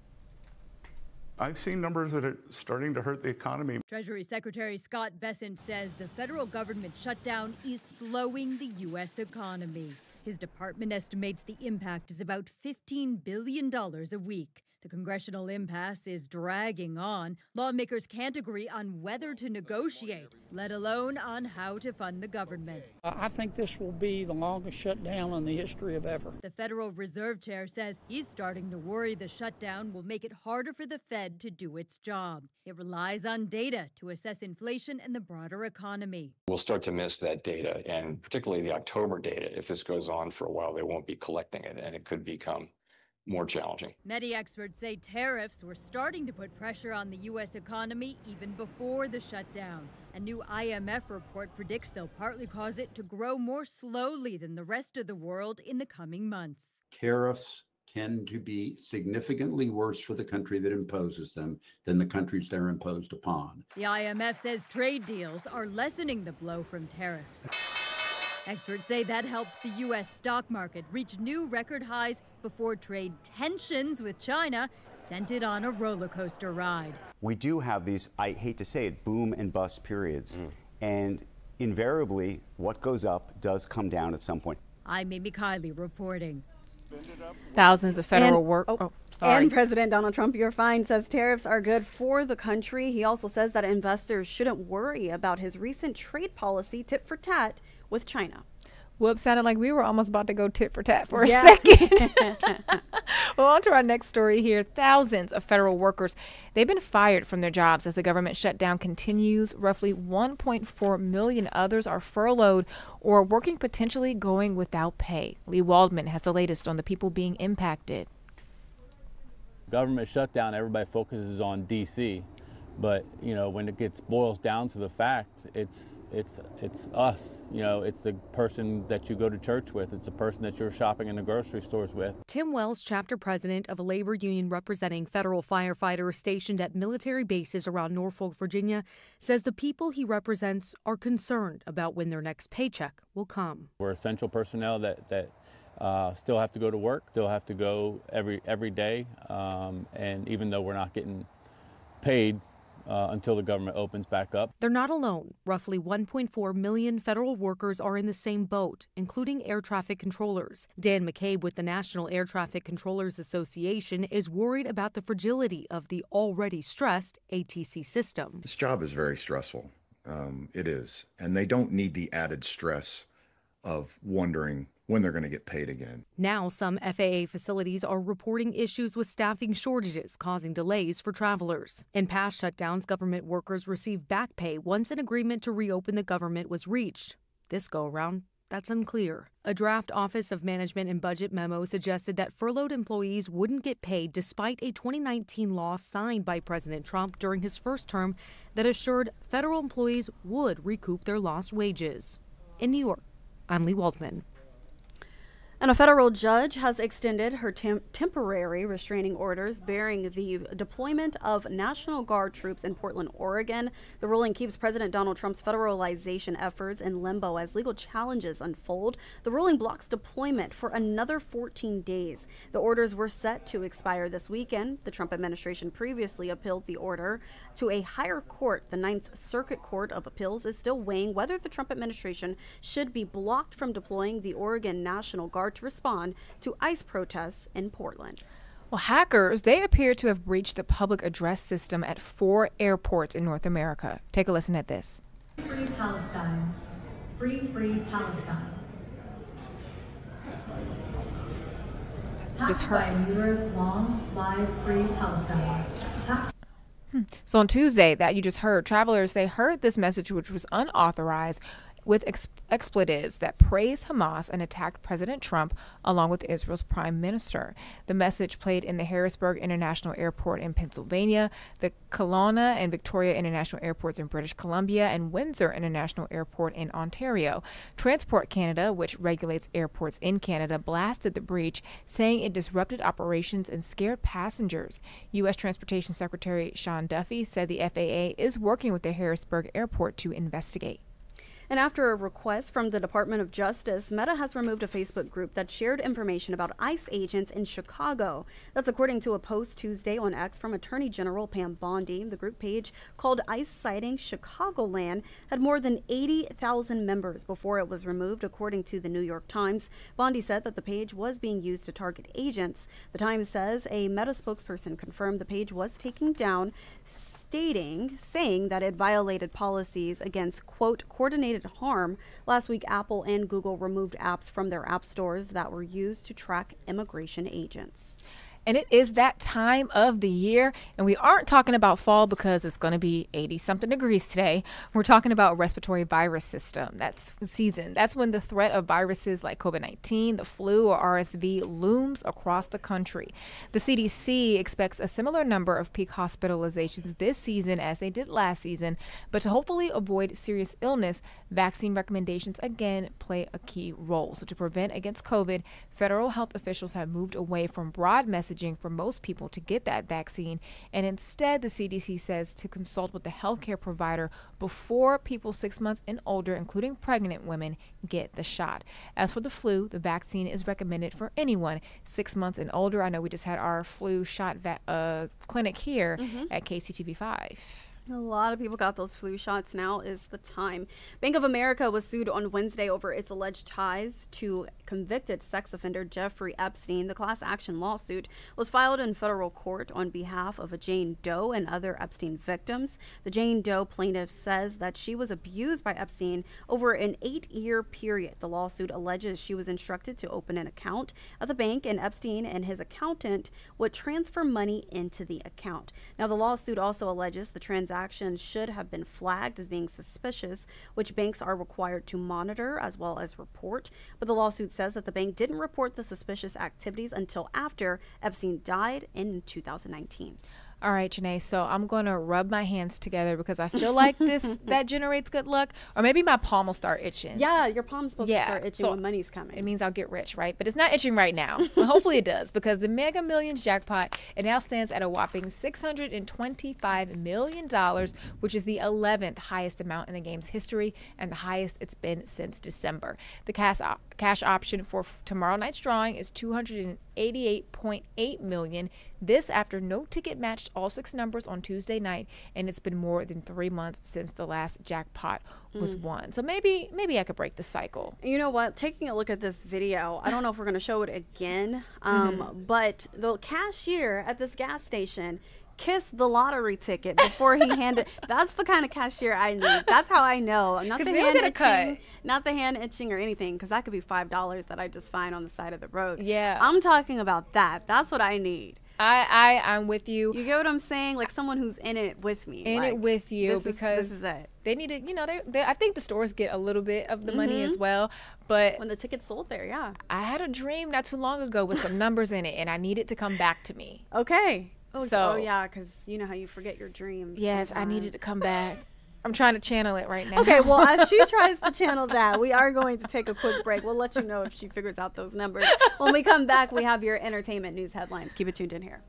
I've seen numbers that are starting to hurt the economy. Treasury Secretary Scott Bessent says the federal government shutdown is slowing the U.S. economy. His department estimates the impact is about $15 billion a week. The congressional impasse is dragging on. Lawmakers can't agree on whether to negotiate, let alone on how to fund the government. I think this will be the longest shutdown in the history of ever. The Federal Reserve Chair says he's starting to worry the shutdown will make it harder for the Fed to do its job. It relies on data to assess inflation and the broader economy. We'll start to miss that data, and particularly the October data. If this goes on for a while, they won't be collecting it, and it could become more challenging. Many experts say tariffs were starting to put pressure on the U.S. economy even before the shutdown. A new IMF report predicts they'll partly cause it to grow more slowly than the rest of the world in the coming months. Tariffs tend to be significantly worse for the country that imposes them than the countries they're imposed upon. The IMF says trade deals are lessening the blow from tariffs. Experts say that helped the U.S. stock market reach new record highs before trade tensions with China sent it on a roller coaster ride. We do have these, I hate to say it, boom and bust periods. And invariably, what goes up does come down at some point. I'm Amy Kiley reporting. Thousands of federal And President Donald Trump, you're fine, says tariffs are good for the country. He also says that investors shouldn't worry about his recent trade policy tit for tat with China. Whoops, sounded like we were almost about to go tit for tat for a second. Well, on to our next story here. Thousands of federal workers, they've been fired from their jobs as the government shutdown continues. Roughly 1.4 million others are furloughed or working, potentially going without pay. Lee Waldman has the latest on the people being impacted. Government shutdown, everybody focuses on D.C., but you know, when it boils down to the fact, it's us. You know, it's the person that you go to church with. It's the person that you're shopping in the grocery stores with. Tim Wells, chapter president of a labor union representing federal firefighters stationed at military bases around Norfolk, Virginia, says the people he represents are concerned about when their next paycheck will come. We're essential personnel that still have to go to work, still have to go every day, and even though we're not getting paid until the government opens back up. They're not alone. Roughly 1.4 million federal workers are in the same boat, including air traffic controllers. Dan McCabe with the National Air Traffic Controllers Association is worried about the fragility of the already stressed ATC system. This job is very stressful. It is. And they don't need the added stress of wondering when they're going to get paid again. Now, some FAA facilities are reporting issues with staffing shortages, causing delays for travelers. In past shutdowns, government workers received back pay once an agreement to reopen the government was reached. This go-around, that's unclear. A draft Office of Management and Budget memo suggested that furloughed employees wouldn't get paid despite a 2019 law signed by President Trump during his first term that assured federal employees would recoup their lost wages. In New York, I'm Lee Waldman. And a federal judge has extended her temporary restraining orders bearing the deployment of National Guard troops in Portland, Oregon. The ruling keeps President Donald Trump's federalization efforts in limbo as legal challenges unfold. The ruling blocks deployment for another 14 days. The orders were set to expire this weekend. The Trump administration previously appealed the order to a higher court. The Ninth Circuit Court of Appeals is still weighing whether the Trump administration should be blocked from deploying the Oregon National Guard to respond to ICE protests in Portland. Well, hackers, they appear to have breached the public address system at 4 airports in North America. Take a listen at this. Free Palestine. Free, free Palestine. Just heard. By Murat Long, live Free Palestine. So on Tuesday, that you just heard, travelers, they heard this message, which was unauthorized, with expletives that praised Hamas and attacked President Trump along with Israel's prime minister. The message played in the Harrisburg International Airport in Pennsylvania, the Kelowna and Victoria International Airports in British Columbia, and Windsor International Airport in Ontario. Transport Canada, which regulates airports in Canada, blasted the breach, saying it disrupted operations and scared passengers. U.S. Transportation Secretary Sean Duffy said the FAA is working with the Harrisburg Airport to investigate. And after a request from the Department of Justice, Meta has removed a Facebook group that shared information about ICE agents in Chicago. That's according to a post Tuesday on X from Attorney General Pam Bondi. The group page, called ICE Sighting Chicagoland, had more than 80,000 members before it was removed, according to the New York Times. Bondi said that the page was being used to target agents. The Times says a Meta spokesperson confirmed the page was taken down, saying that it violated policies against, quote, coordinated harm. Last week, Apple and Google removed apps from their app stores that were used to track immigration agents. And it is that time of the year, and we aren't talking about fall because it's going to be 80-something degrees today. We're talking about respiratory virus system. That's season. That's when the threat of viruses like COVID-19, the flu, or RSV looms across the country. The CDC expects a similar number of peak hospitalizations this season as they did last season, but to hopefully avoid serious illness, vaccine recommendations again play a key role. So to prevent against COVID, federal health officials have moved away from broad messaging for most people to get that vaccine, and instead the CDC says to consult with the healthcare provider before people 6 months and older, including pregnant women, get the shot. As for the flu, the vaccine is recommended for anyone 6 months and older. I know we just had our flu shot clinic here at KCTV5. A lot of people got those flu shots. Now is the time. Bank of America was sued on Wednesday over its alleged ties to convicted sex offender Jeffrey Epstein. The class action lawsuit was filed in federal court on behalf of a Jane Doe and other Epstein victims. The Jane Doe plaintiff says that she was abused by Epstein over an 8-year period. The lawsuit alleges she was instructed to open an account at the bank, and Epstein and his accountant would transfer money into the account. Now, the lawsuit also alleges the transaction should have been flagged as being suspicious, which banks are required to monitor as well as report. But the lawsuit says that the bank didn't report the suspicious activities until after Epstein died in 2019. All right, Janae, so I'm going to rub my hands together because I feel like that generates good luck. Or maybe my palm will start itching. Yeah, your palm's supposed to start itching when money's coming. It means I'll get rich, right? But it's not itching right now. Well, hopefully it does, because the Mega Millions jackpot, it now stands at a whopping $625 million, which is the 11th highest amount in the game's history and the highest it's been since December. The cash option for tomorrow night's drawing is $288.8 million. This after no ticket matched all 6 numbers on Tuesday night, and it's been more than 3 months since the last jackpot was won. So maybe I could break the cycle. You know what? Taking a look at this video, I don't know if we're going to show it again, but the cashier at this gas station kissed the lottery ticket before he handed. That's the kind of cashier I need. That's how I know. Not the hand itching, not the hand itching or anything, because that could be $5 that I just find on the side of the road. Yeah, I'm talking about that. That's what I need. I'm with you. You get what I'm saying? Like someone who's in it with me. In it with you, because this is it. They need to, I think the stores get a little bit of the money as well. But when the ticket's sold there, yeah. I had a dream not too long ago with some numbers in it, and I need it to come back to me. Okay. So yeah, because you know how you forget your dreams. Yes, sometimes. I needed to come back. I'm trying to channel it right now. Okay, well, as she tries to channel that, we are going to take a quick break. We'll let you know if she figures out those numbers. When we come back, we have your entertainment news headlines. Keep it tuned in here.